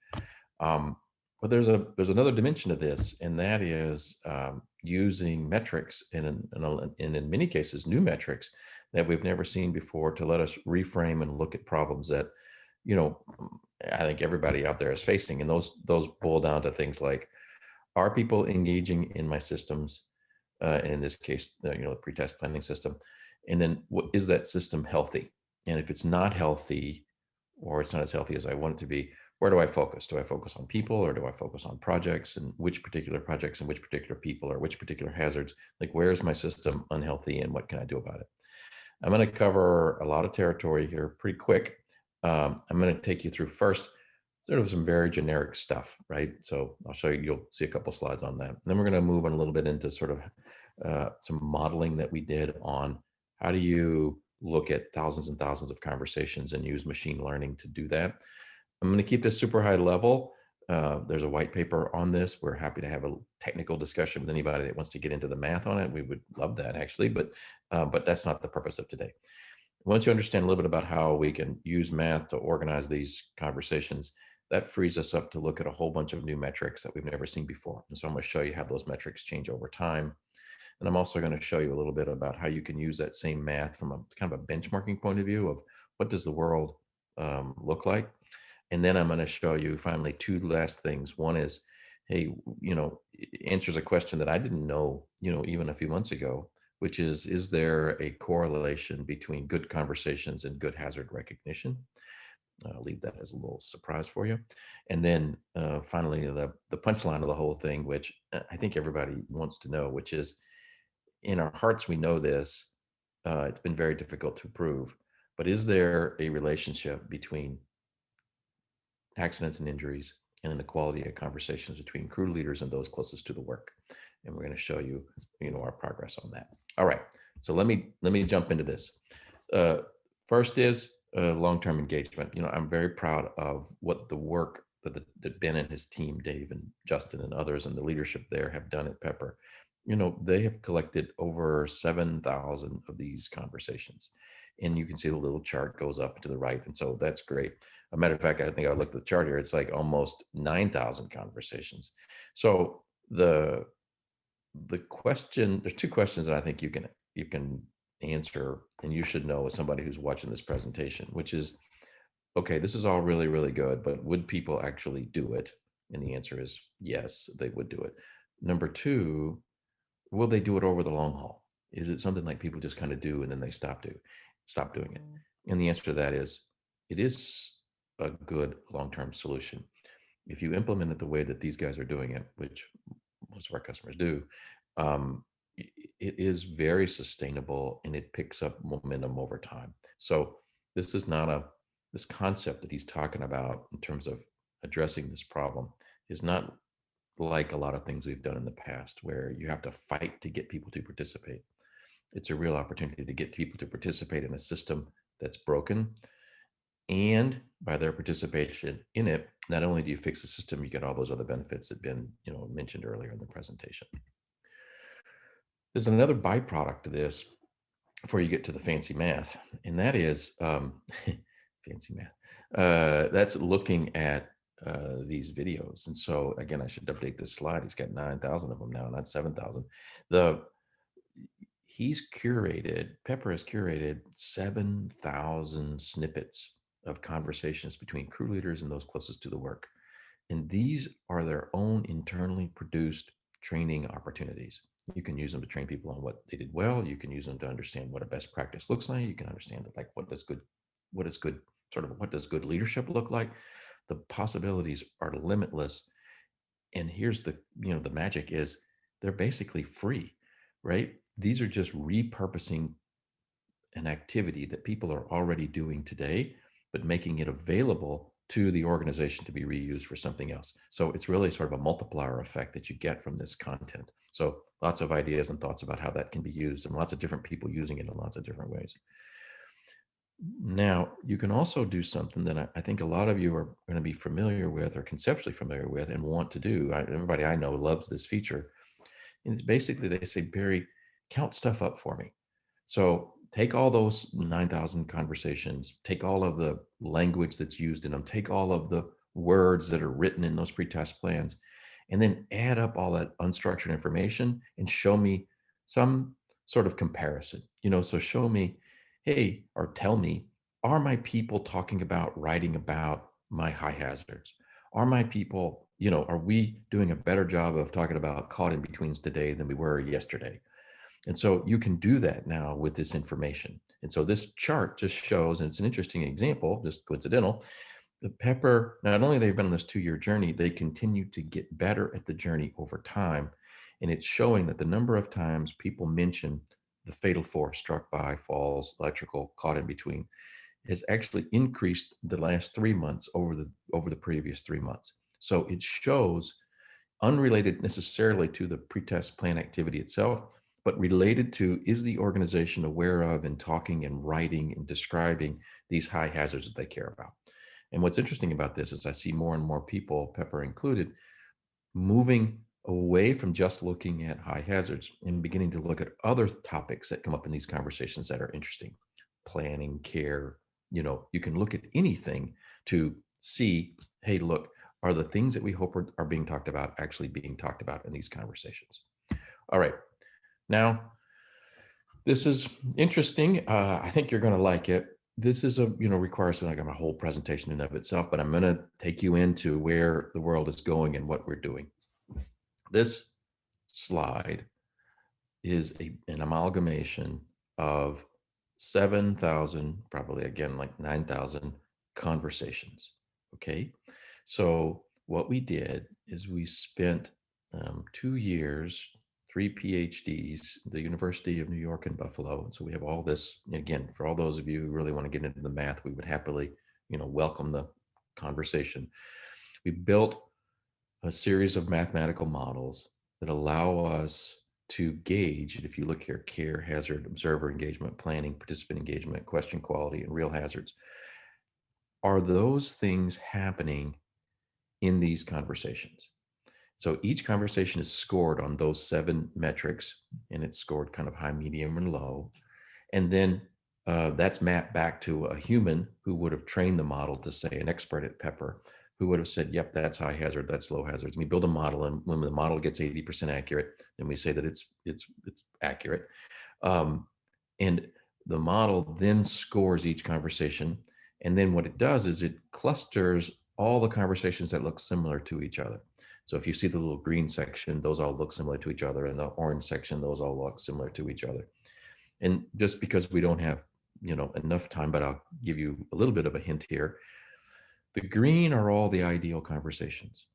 But there's another dimension to this, and that is using metrics and in many cases new metrics that we've never seen before to let us reframe and look at problems that, you know, I think everybody out there is facing. And those boil down to things like, are people engaging in my systems? And in this case, the pre-test planning system. And then is that system healthy? And if it's not healthy, or it's not as healthy as I want it to be, where do I focus? Do I focus on people, or do I focus on projects, and which particular projects and which particular people or which particular hazards? Like, where is my system unhealthy and what can I do about it? I'm going to cover a lot of territory here pretty quick. I'm going to take you through first sort of some very generic stuff, right? So I'll show you, you'll see a couple slides on that. And then we're going to move on a little bit into sort of some modeling that we did on how do you look at thousands and thousands of conversations and use machine learning to do that. I'm going to keep this super high level. There's a white paper on this. We're happy to have a technical discussion with anybody that wants to get into the math on it. We would love that, actually, but that's not the purpose of today. Once you understand a little bit about how we can use math to organize these conversations, that frees us up to look at a whole bunch of new metrics that we've never seen before. And so I'm going to show you how those metrics change over time. And I'm also going to show you a little bit about how you can use that same math from a kind of a benchmarking point of view of what does the world look like. And then I'm going to show you finally two last things. One is, hey, answers a question that I didn't know, even a few months ago, which is there a correlation between good conversations and good hazard recognition? I'll leave that as a little surprise for you. And then finally, the punchline of the whole thing, which I think everybody wants to know, which is, in our hearts, we know this. It's been very difficult to prove, but is there a relationship between accidents and injuries and the quality of conversations between crew leaders and those closest to the work? And we're going to show you, our progress on that. All right, so let me jump into this. First is long-term engagement. I'm very proud of what the work that Ben and his team, Dave and Justin and others, and the leadership there have done at Pepper. They have collected over 7,000 of these conversations. And you can see the little chart goes up to the right. And so that's great. A matter of fact, I think I looked at the chart here. It's like almost 9,000 conversations. So the question, there's two questions that I think you can answer, and you should know as somebody who's watching this presentation, which is, okay, this is all really, really good, but would people actually do it? And the answer is yes, they would do it. Number two, will they do it over the long haul? Is it something like people just kind of do and then they stop doing it? And the answer to that is, it is a good long-term solution. If you implement it the way that these guys are doing it, which most of our customers do, it is very sustainable and it picks up momentum over time. So this is not this concept that he's talking about in terms of addressing this problem is not like a lot of things we've done in the past where you have to fight to get people to participate. It's a real opportunity to get people to participate in a system that's broken. And by their participation in it, not only do you fix the system, you get all those other benefits that Ben mentioned earlier in the presentation. There's another byproduct of this before you get to the fancy math, and that is fancy math. That's looking at these videos. And so again, I should update this slide. He's got 9,000 of them now, not 7,000. Pepper has curated 7,000 snippets of conversations between crew leaders and those closest to the work. And these are their own internally produced training opportunities. You can use them to train people on what they did well. You can use them to understand what a best practice looks like. You can understand like what does good leadership look like. The possibilities are limitless. And here's the magic is they're basically free, right? These are just repurposing an activity that people are already doing today, but making it available to the organization to be reused for something else. So it's really sort of a multiplier effect that you get from this content. So lots of ideas and thoughts about how that can be used, and lots of different people using it in lots of different ways. Now, you can also do something that I think a lot of you are going to be familiar with or conceptually familiar with and want to do. Everybody I know loves this feature. And it's basically, they say, Barry, count stuff up for me. So take all those 9,000 conversations, take all of the language that's used in them, take all of the words that are written in those pre-test plans, and then add up all that unstructured information and show me some sort of comparison. So show me, hey, or tell me, are my people talking about writing about my high hazards? Are my people, are we doing a better job of talking about caught in betweens today than we were yesterday? And so you can do that now with this information. And so this chart just shows, and it's an interesting example, just coincidental, the Pepper, not only they've been on this 2-year journey, they continue to get better at the journey over time. And it's showing that the number of times people mention the fatal four, struck by, falls, electrical, caught in between, has actually increased the last 3 months over the previous 3 months. So it shows, unrelated necessarily to the pretest plan activity itself, but related to, is the organization aware of and talking and writing and describing these high hazards that they care about? And what's interesting about this is I see more and more people, Pepper included, moving away from just looking at high hazards and beginning to look at other topics that come up in these conversations that are interesting. Planning, care, you can look at anything to see, hey, look, are the things that we hope are being talked about actually being talked about in these conversations? All right. Now, this is interesting. I think you're going to like it. This is requires like a whole presentation in of itself, but I'm going to take you into where the world is going and what we're doing. This slide is an amalgamation of 7,000, probably again like 9,000 conversations. Okay. So what we did is we spent 2 years, 3 PhDs, the University of New York in Buffalo. And so we have all this, again, for all those of you who really want to get into the math, we would happily, welcome the conversation. We built a series of mathematical models that allow us to gauge, if you look here, care, hazard, observer engagement, planning, participant engagement, question quality, and real hazards. Are those things happening in these conversations? So each conversation is scored on those 7 metrics, and it's scored kind of high, medium, and low. And then that's mapped back to a human who would have trained the model to say, an expert at Pepper, who would have said, yep, that's high hazard, that's low hazards. And we build a model, and when the model gets 80% accurate, then we say that it's accurate. And the model then scores each conversation. And then what it does is it clusters all the conversations that look similar to each other. So if you see the little green section, those all look similar to each other. And the orange section, those all look similar to each other. And just because we don't have, enough time, but I'll give you a little bit of a hint here. The green are all the ideal conversations.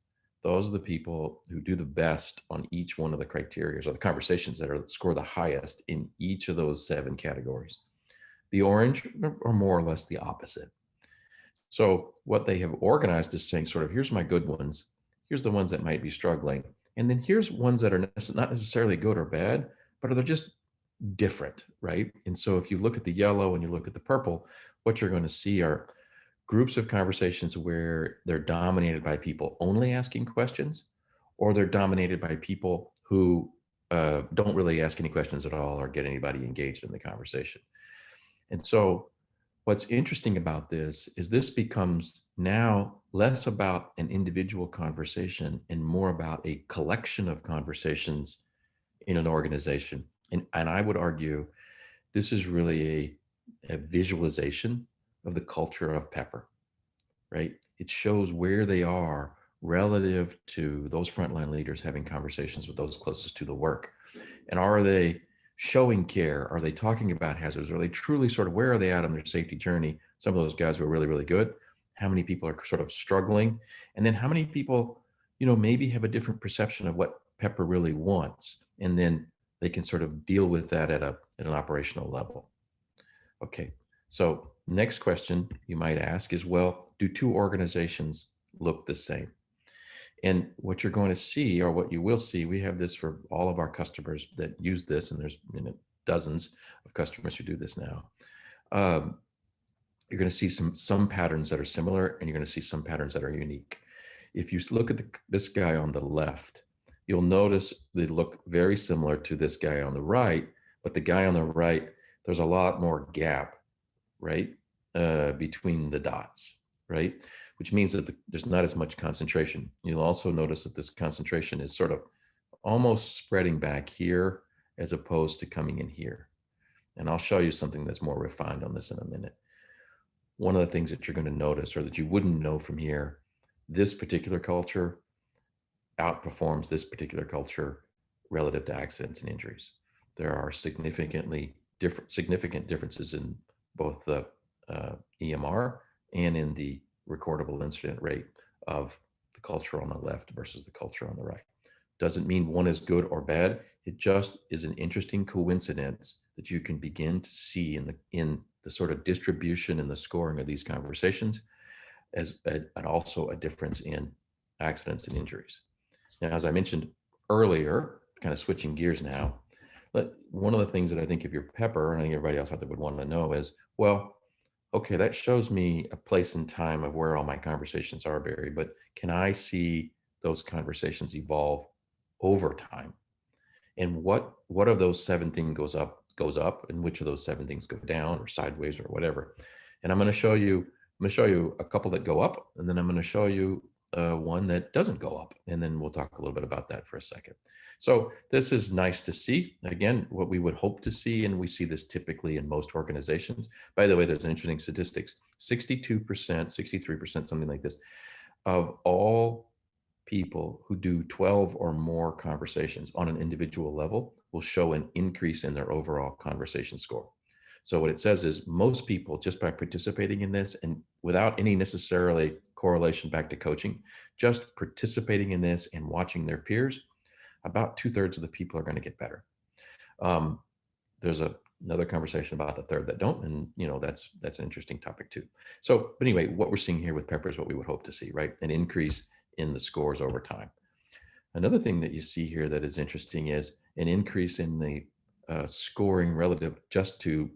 Those are the people who do the best on each one of the criteria, or the conversations that score the highest in each of those 7 categories. The orange are more or less the opposite. So what they have organized is saying sort of, here's my good ones, here's the ones that might be struggling, and then here's ones that are not necessarily good or bad, but they're just different, right? And so if you look at the yellow and you look at the purple, what you're going to see are groups of conversations where they're dominated by people only asking questions, or they're dominated by people who don't really ask any questions at all or get anybody engaged in the conversation. And so what's interesting about this is this becomes now less about an individual conversation and more about a collection of conversations in an organization. And I would argue this is really a visualization of the culture of Pepper, right? It shows where they are relative to those frontline leaders having conversations with those closest to the work? And are they showing care? Are they talking about hazards? Are they truly sort of, where are they at on their safety journey? Some of those guys were really, really good. How many people are sort of struggling? And then how many people, maybe have a different perception of what Pepper really wants? And then they can sort of deal with that at an operational level. Okay, so next question you might ask is, well, do two organizations look the same? And what you're going to see, or what you will see, we have this for all of our customers that use this, and there's dozens of customers who do this now. You're going to see some patterns that are similar, and you're going to see some patterns that are unique. If you look at this guy on the left, you'll notice they look very similar to this guy on the right, but the guy on the right, there's a lot more gap, right, between the dots, right? Which means that there's not as much concentration. You'll also notice that this concentration is sort of almost spreading back here as opposed to coming in here. And I'll show you something that's more refined on this in a minute. One of the things that you're going to notice, or that you wouldn't know from here, this particular culture outperforms this particular culture relative to accidents and injuries. There are significant differences in both the EMR and in the recordable incident rate of the culture on the left versus the culture on the right. Doesn't mean one is good or bad. It just is an interesting coincidence that you can begin to see in the sort of distribution and the scoring of these conversations, and also a difference in accidents and injuries. Now, as I mentioned earlier, kind of switching gears now, one of the things that I think if you're Pepper, and I think everybody else out there would want to know is, well, okay, that shows me a place and time of where all my conversations are, Barry, but can I see those conversations evolve over time? And what of those 7 things goes up, and which of those 7 things go down or sideways or whatever? And I'm going to show you a couple that go up, and then I'm going to show you one that doesn't go up, and then we'll talk a little bit about that for a second. So this is nice to see. Again, what we would hope to see, and we see this typically in most organizations. By the way, there's an interesting statistics: 62%, 63%, something like this, of all people who do 12 or more conversations on an individual level will show an increase in their overall conversation score. So what it says is most people, just by participating in this and without any necessarily correlation back to coaching, just participating in this and watching their peers, about 2/3 of the people are going to get better. There's another conversation about the third that don't, and that's an interesting topic too. So, but anyway, what we're seeing here with Pepper is what we would hope to see, right? An increase in the scores over time. Another thing that you see here that is interesting is an increase in the scoring relative just to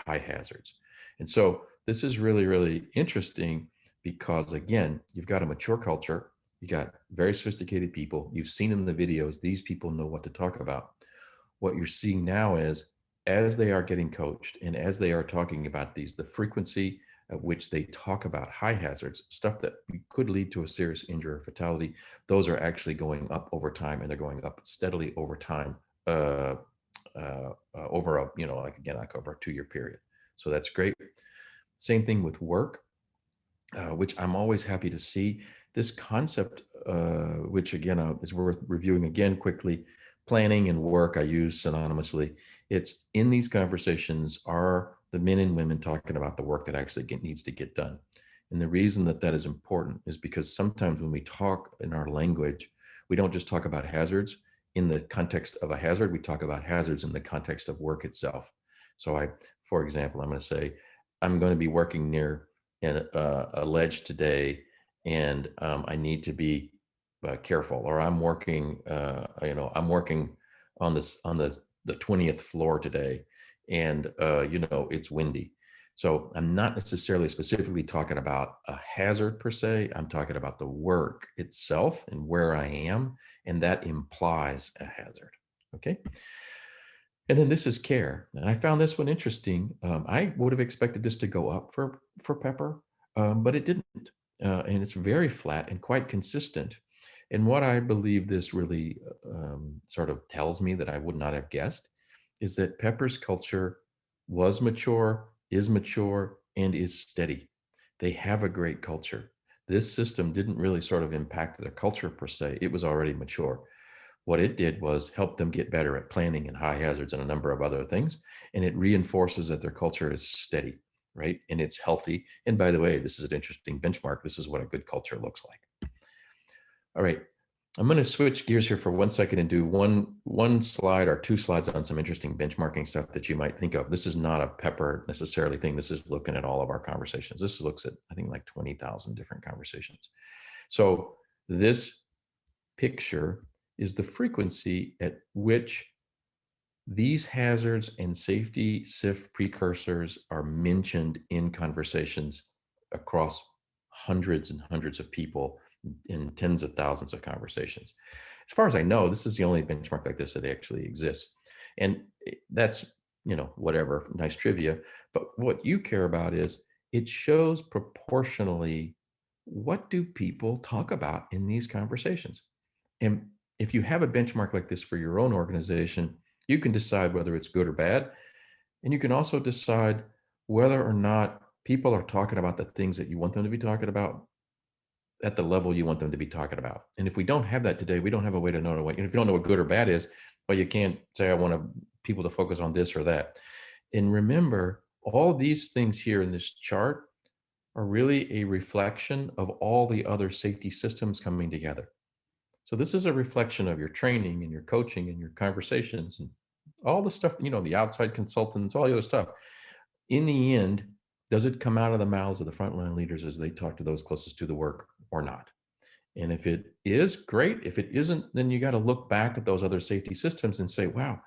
high hazards. And so this is really, really interesting because, again, you've got a mature culture, you got very sophisticated people, you've seen in the videos, these people know what to talk about. What you're seeing now is, as they are getting coached and as they are talking about these, the frequency at which they talk about high hazards, stuff that could lead to a serious injury or fatality, those are actually going up over time, and they're going up steadily over time, over a, like over a 2-year period. So that's great. Same thing with work, which I'm always happy to see. This concept, which again is worth reviewing again quickly, planning and work I use synonymously. It's in these conversations are the men and women talking about the work that actually needs to get done. And the reason that is important is because sometimes when we talk in our language, we don't just talk about hazards in the context of a hazard, we talk about hazards in the context of work itself. So for example, I'm going to say, I'm going to be working near a ledge today, and I need to be careful, or I'm working, I'm working on the 20th floor today, and it's windy. So I'm not necessarily specifically talking about a hazard per se. I'm talking about the work itself and where I am, and that implies a hazard. Okay. And then this is care. And I found this one interesting. I would have expected this to go up for Pepper, but it didn't. And it's very flat and quite consistent. And what I believe this really sort of tells me that I would not have guessed is that Pepper's culture was mature, is mature, and is steady. They have a great culture. this system didn't really sort of impact their culture per se. It was already mature. What it did was help them get better at planning and high hazards and a number of other things. And it reinforces that their culture is steady, right? And it's healthy. And by the way, this is an interesting benchmark. This is what a good culture looks like. All right. I'm going to switch gears here for 1 second and do one slide or 2 slides on some interesting benchmarking stuff that you might think of. This is not a Pepper necessarily thing. This is looking at all of our conversations. This looks at, I think, like 20,000 different conversations. So this picture is the frequency at which these hazards and safety SIF precursors are mentioned in conversations across hundreds and hundreds of people in tens of thousands of conversations. As far as I know, this is the only benchmark like this that actually exists. And that's, whatever, nice trivia. But what you care about is it shows proportionally what do people talk about in these conversations. And if you have a benchmark like this for your own organization, you can decide whether it's good or bad. And you can also decide whether or not people are talking about the things that you want them to be talking about at the level you want them to be talking about. And if we don't have that today, we don't have a way to know what, if you don't know what good or bad is, well, you can't say, I want people to focus on this or that. And remember, all these things here in this chart are really a reflection of all the other safety systems coming together. So this is a reflection of your training and your coaching and your conversations and all the stuff, the outside consultants, all the other stuff. In the end, does it come out of the mouths of the frontline leaders as they talk to those closest to the work or not? And if it is, great. If it isn't, then you got to look back at those other safety systems and say, wow,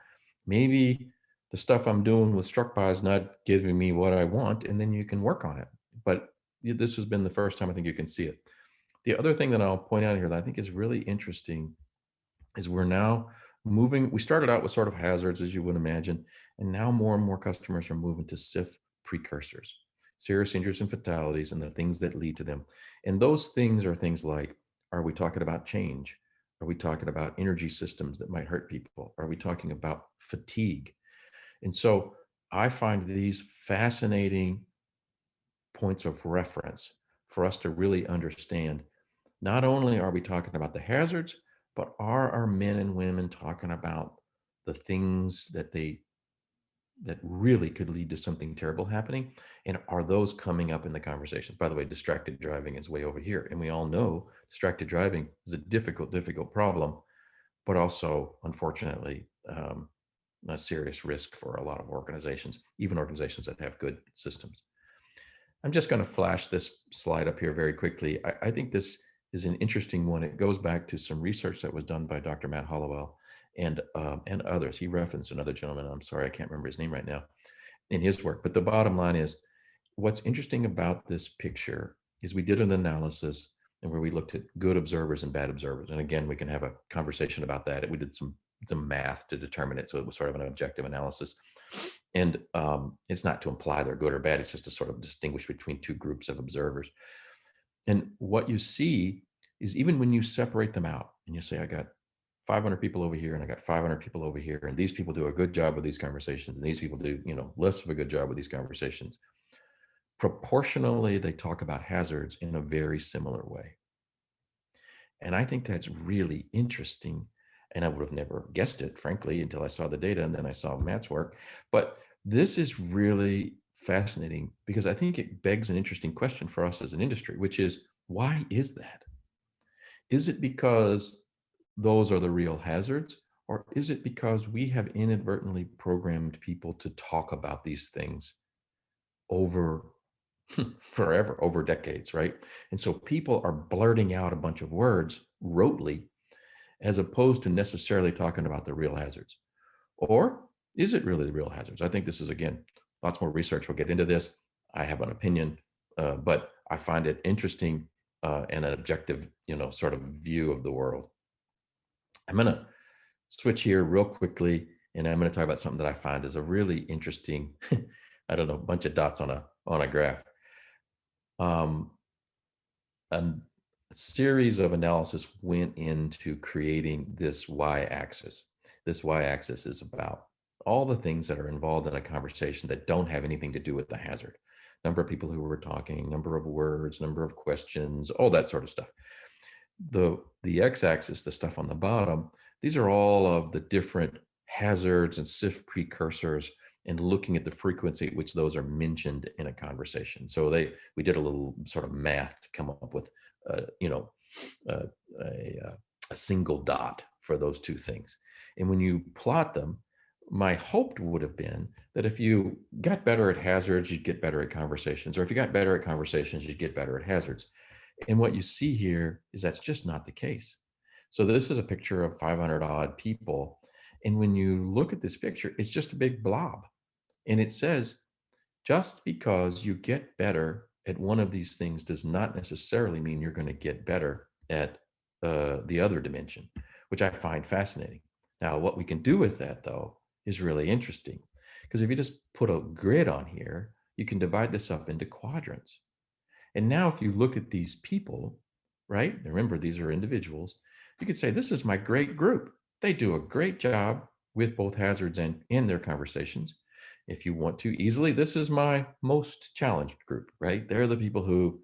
maybe the stuff I'm doing with struck by is not giving me what I want. And then you can work on it. But this has been the first time I think you can see it. The other thing that I'll point out here that I think is really interesting is we're now moving. We started out with sort of hazards, as you would imagine, and now more and more customers are moving to SIF precursors, serious injuries and fatalities, and the things that lead to them. And those things are things like, are we talking about change? Are we talking about energy systems that might hurt people? Are we talking about fatigue? And so I find these fascinating points of reference for us to really understand. Not only are we talking about the hazards, but are our men and women talking about the things that really could lead to something terrible happening? And are those coming up in the conversations? By the way, distracted driving is way over here. And we all know distracted driving is a difficult problem, but also, unfortunately, a serious risk for a lot of organizations, even organizations that have good systems. I'm just going to flash this slide up here very quickly. I think this is an interesting one. It goes back to some research that was done by Dr. Matt Hollowell and others. He referenced another gentleman. I'm sorry, I can't remember his name right now in his work. But the bottom line is, what's interesting about this picture is we did an analysis and where we looked at good observers and bad observers. And again, we can have a conversation about that. We did some math to determine it. So it was sort of an objective analysis. And it's not to imply they're good or bad. It's just to sort of distinguish between two groups of observers. And what you see is even when you separate them out and you say, I got 500 people over here and I got 500 people over here, and these people do a good job with these conversations and these people do, less of a good job with these conversations. Proportionally, they talk about hazards in a very similar way. And I think that's really interesting. And I would have never guessed it, frankly, until I saw the data and then I saw Matt's work. But this is really fascinating because I think it begs an interesting question for us as an industry, which is, why is that? Is it because those are the real hazards? Or is it because we have inadvertently programmed people to talk about these things over forever, over decades, right? And so people are blurting out a bunch of words rotely, as opposed to necessarily talking about the real hazards. Or is it really the real hazards? I think this is, again, lots more research will get into this. I have an opinion, but I find it interesting and an objective, sort of view of the world. I'm going to switch here real quickly, and I'm going to talk about something that I find is a really interesting, I don't know, bunch of dots on a graph. A series of analysis went into creating this y-axis. This y-axis is about all the things that are involved in a conversation that don't have anything to do with the hazard. number of people who were talking, number of words, number of questions, all that sort of stuff. The x-axis, the stuff on the bottom, these are all of the different hazards and SIF precursors, and looking at the frequency at which those are mentioned in a conversation. So we did a little sort of math to come up with, you know, uh, a single dot for those two things. And when you plot them, my hope would have been that if you got better at hazards, you'd get better at conversations, or if you got better at conversations, you'd get better at hazards. And what you see here is that's just not the case. So this is a picture of 500 odd people. And when you look at this picture, it's just a big blob. And it says, just because you get better at one of these things does not necessarily mean you're going to get better at the other dimension, which I find fascinating. Now, what we can do with that, though, is really interesting. Because if you just put a grid on here, you can divide this up into quadrants. And now if you look at these people, right? Remember, these are individuals. You could say, this is my great group. They do a great job with both hazards and in their conversations. If you want to easily, this is my most challenged group, right? They're the people who,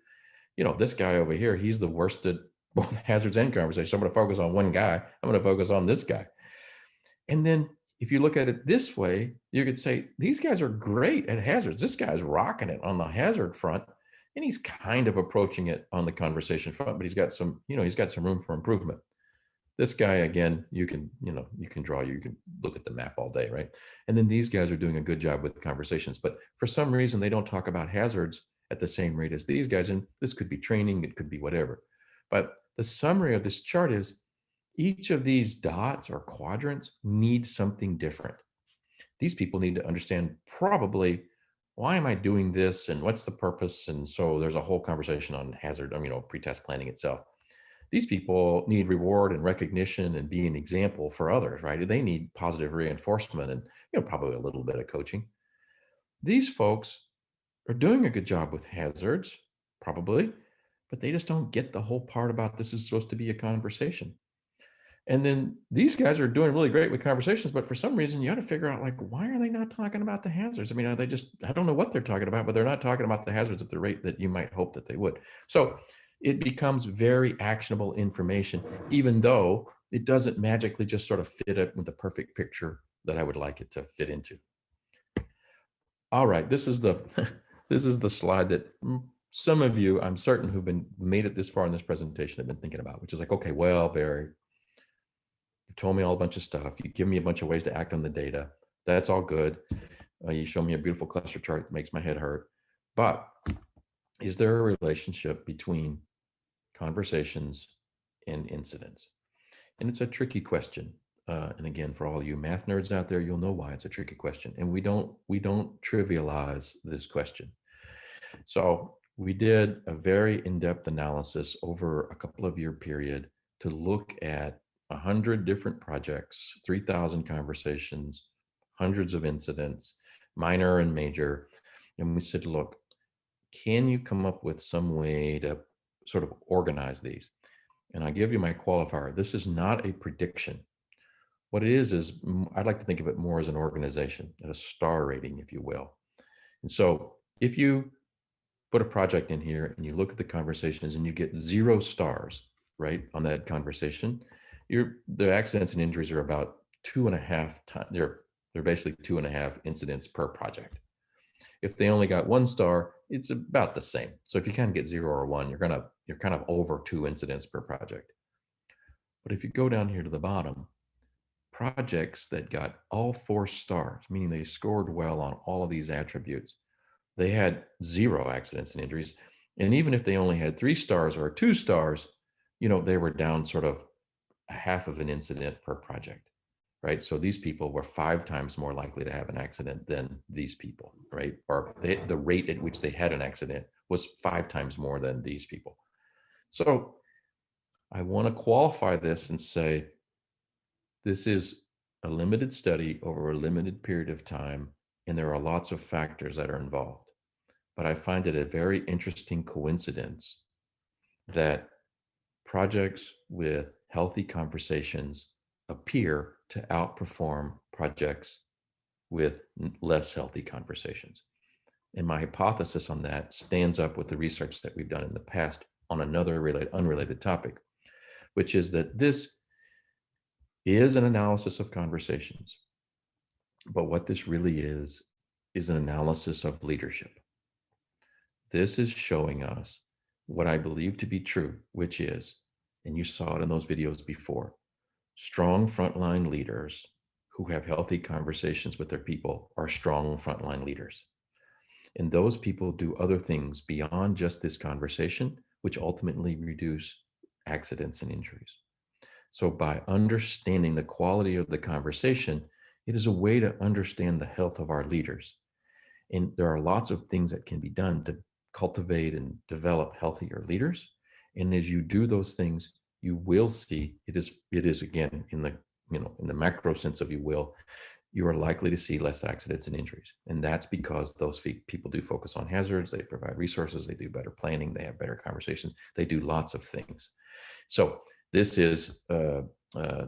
you know, this guy over here, he's the worst at both hazards and conversations. I'm going to focus on one guy. I'm going to focus on this guy. And then if you look at it this way, you could say, these guys are great at hazards. This guy's rocking it on the hazard front. And he's kind of approaching it on the conversation front, but he's got some, you know, he's got some room for improvement. This guy, again, you can draw, you can look at the map all day, right? And then these guys are doing a good job with conversations, but for some reason, they don't talk about hazards at the same rate as these guys. And this could be training, it could be whatever. But the summary of this chart is each of these dots or quadrants need something different. These people need to understand probably, why am I doing this and what's the purpose? And so there's a whole conversation on hazard, you know, pretest planning itself. These people need reward and recognition and be an example for others, right? They need positive reinforcement and, you know, probably a little bit of coaching. These folks are doing a good job with hazards, probably, but they just don't get the whole part about this is supposed to be a conversation. And then these guys are doing really great with conversations, but for some reason you got to figure out, like, why are they not talking about the hazards? I mean, are they just, I don't know what they're talking about, but they're not talking about the hazards at the rate that you might hope that they would. So it becomes very actionable information, even though it doesn't magically just sort of fit up with the perfect picture that I would like it to fit into. All right, this is the this is the slide that some of you, I'm certain, who've been made it this far in this presentation have been thinking about, which is like, okay, well, Barry, you told me all a bunch of stuff. You give me a bunch of ways to act on the data. That's all good. You show me a beautiful cluster chart that makes my head hurt. But is there a relationship between conversations and incidents? And it's a tricky question. And again, for all you math nerds out there, you'll know why it's a tricky question. And we don't trivialize this question. So we did a very in-depth analysis over a couple of year period to look at 100 different projects, 3,000 conversations, hundreds of incidents, minor and major. And we said, look, can you come up with some way to sort of organize these? And I give you my qualifier. This is not a prediction. What it is I'd like to think of it more as an organization, a star rating, if you will. And so if you put a project in here and you look at the conversations and you get 0 stars, right, on that conversation, the accidents and injuries are about 2.5 times, they're basically 2.5 incidents per project. If they only got 1 star, it's about the same. So if you kind of get 0 or 1, you're kind of over 2 incidents per project. But if you go down here to the bottom, projects that got all 4 stars, meaning they scored well on all of these attributes, they had 0 accidents and injuries. And even if they only had 3 stars or 2 stars, you know, they were down sort of a half of an incident per project, right? So these people were 5 times more likely to have an accident than these people, right? Or the rate at which they had an accident was 5 times more than these people. So I want to qualify this and say, this is a limited study over a limited period of time, and there are lots of factors that are involved. But I find it a very interesting coincidence that projects with healthy conversations appear to outperform projects with less healthy conversations. And my hypothesis on that stands up with the research that we've done in the past on another unrelated topic, which is that this is an analysis of conversations. But what this really is an analysis of leadership. This is showing us what I believe to be true, which is, and you saw it in those videos before, strong frontline leaders who have healthy conversations with their people are strong frontline leaders. And those people do other things beyond just this conversation, which ultimately reduce accidents and injuries. So by understanding the quality of the conversation, it is a way to understand the health of our leaders. And there are lots of things that can be done to cultivate and develop healthier leaders. And as you do those things, you will see it is again in the in the macro sense of you are likely to see less accidents and injuries. And that's because those people do focus on hazards, they provide resources, they do better planning, they have better conversations, they do lots of things. So this is the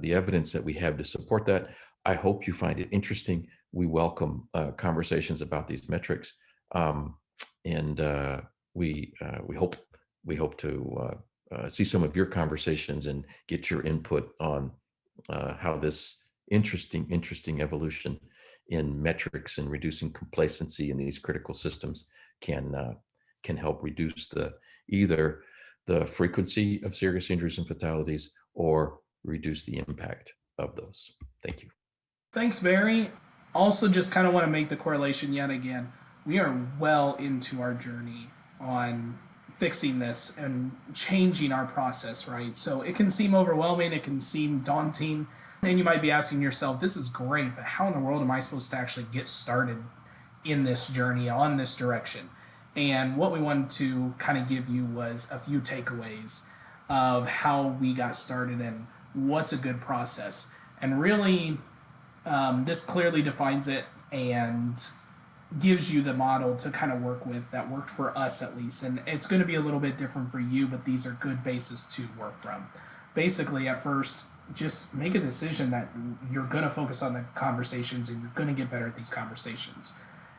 evidence that we have to support that. I hope you find it interesting. We welcome conversations about these metrics, and we hope to see some of your conversations and get your input on how this interesting evolution in metrics and reducing complacency in these critical systems can help reduce either the frequency of serious injuries and fatalities or reduce the impact of those. Thank you. Thanks, Barry. Also, just kind of want to make the correlation yet again. We are well into our journey on fixing this and changing our process, right? So it can seem overwhelming, it can seem daunting, and you might be asking yourself, this is great, but how in the world am I supposed to actually get started in this journey, on this direction? And what we wanted to kind of give you was a few takeaways of how we got started and what's a good process. And really, this clearly defines it and gives you the model to kind of work with that worked for us at least. And it's going to be a little bit different for you, but these are good bases to work from. Basically, at first, just make a decision that you're going to focus on the conversations and you're going to get better at these conversations.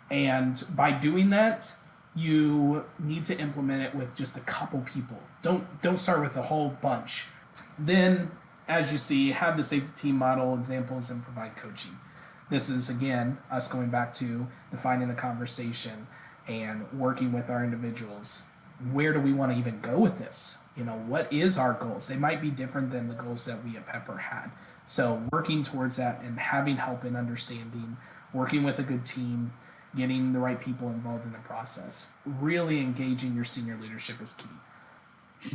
And by doing that, you need to implement it with just a couple people. Don't start with a whole bunch. Then, as you see, have the safety team model examples and provide coaching. This is, again, us going back to defining the conversation and working with our individuals. Where do we want to even go with this? What is our goals? They might be different than the goals that we at Pepper had. So working towards that and having help and understanding, working with a good team, getting the right people involved in the process, really engaging your senior leadership is key.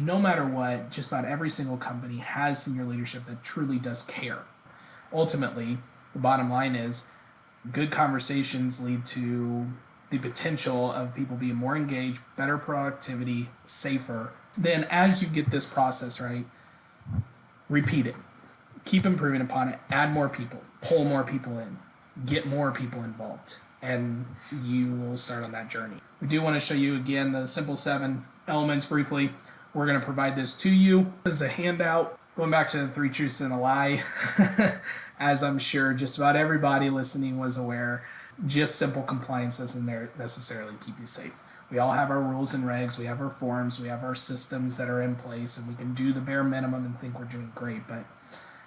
No matter what, just about every single company has senior leadership that truly does care. Ultimately, the bottom line is good conversations lead to the potential of people being more engaged, better productivity, safer. Then as you get this process right, repeat it. Keep improving upon it. Add more people. Pull more people in. Get more people involved. And you will start on that journey. We do want to show you again the simple 7 elements briefly. We're going to provide this to you as a handout. Going back to the 3 truths and a lie, as I'm sure just about everybody listening was aware, just simple compliance doesn't necessarily keep you safe. We all have our rules and regs, we have our forms, we have our systems that are in place, and we can do the bare minimum and think we're doing great, but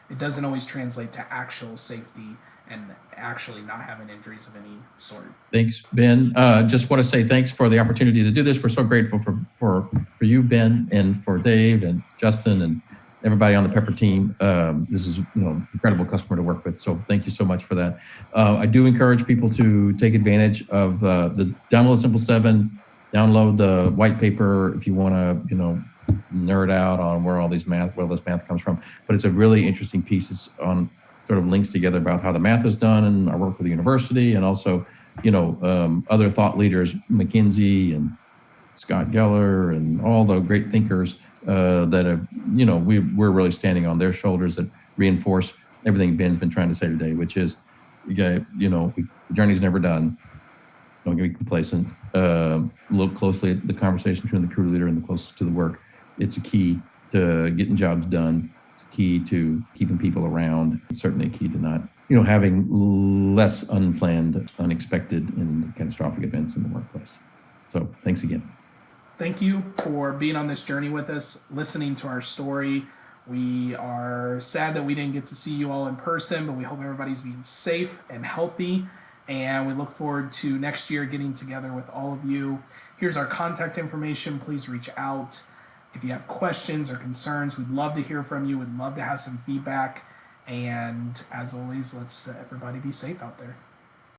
it doesn't always translate to actual safety and actually not having injuries of any sort. Thanks, Ben. Just want to say thanks for the opportunity to do this. We're so grateful for you, Ben, and for Dave and Justin and everybody on the Pepper team. This is incredible customer to work with. So thank you so much for that. I do encourage people to take advantage of the download Simple 7, download the white paper if you want to nerd out on where this math comes from. But it's a really interesting piece. It's on sort of links together about how the math is done and our work with the university, and also other thought leaders, McKinsey and Scott Geller and all the great thinkers that have, we're really standing on their shoulders that reinforce everything Ben's been trying to say today, which is, the journey's never done. Don't get complacent. Look closely at the conversation between the crew leader and the closest to the work. It's a key to getting jobs done. key to keeping people around. It's certainly key to not, having less unplanned, unexpected, and catastrophic events in the workplace. So thanks again. Thank you for being on this journey with us, listening to our story. We are sad that we didn't get to see you all in person, but we hope everybody's being safe and healthy. And we look forward to next year getting together with all of you. Here's our contact information. Please reach out. If you have questions or concerns, we'd love to hear from you. We'd love to have some feedback. And as always, let's everybody be safe out there.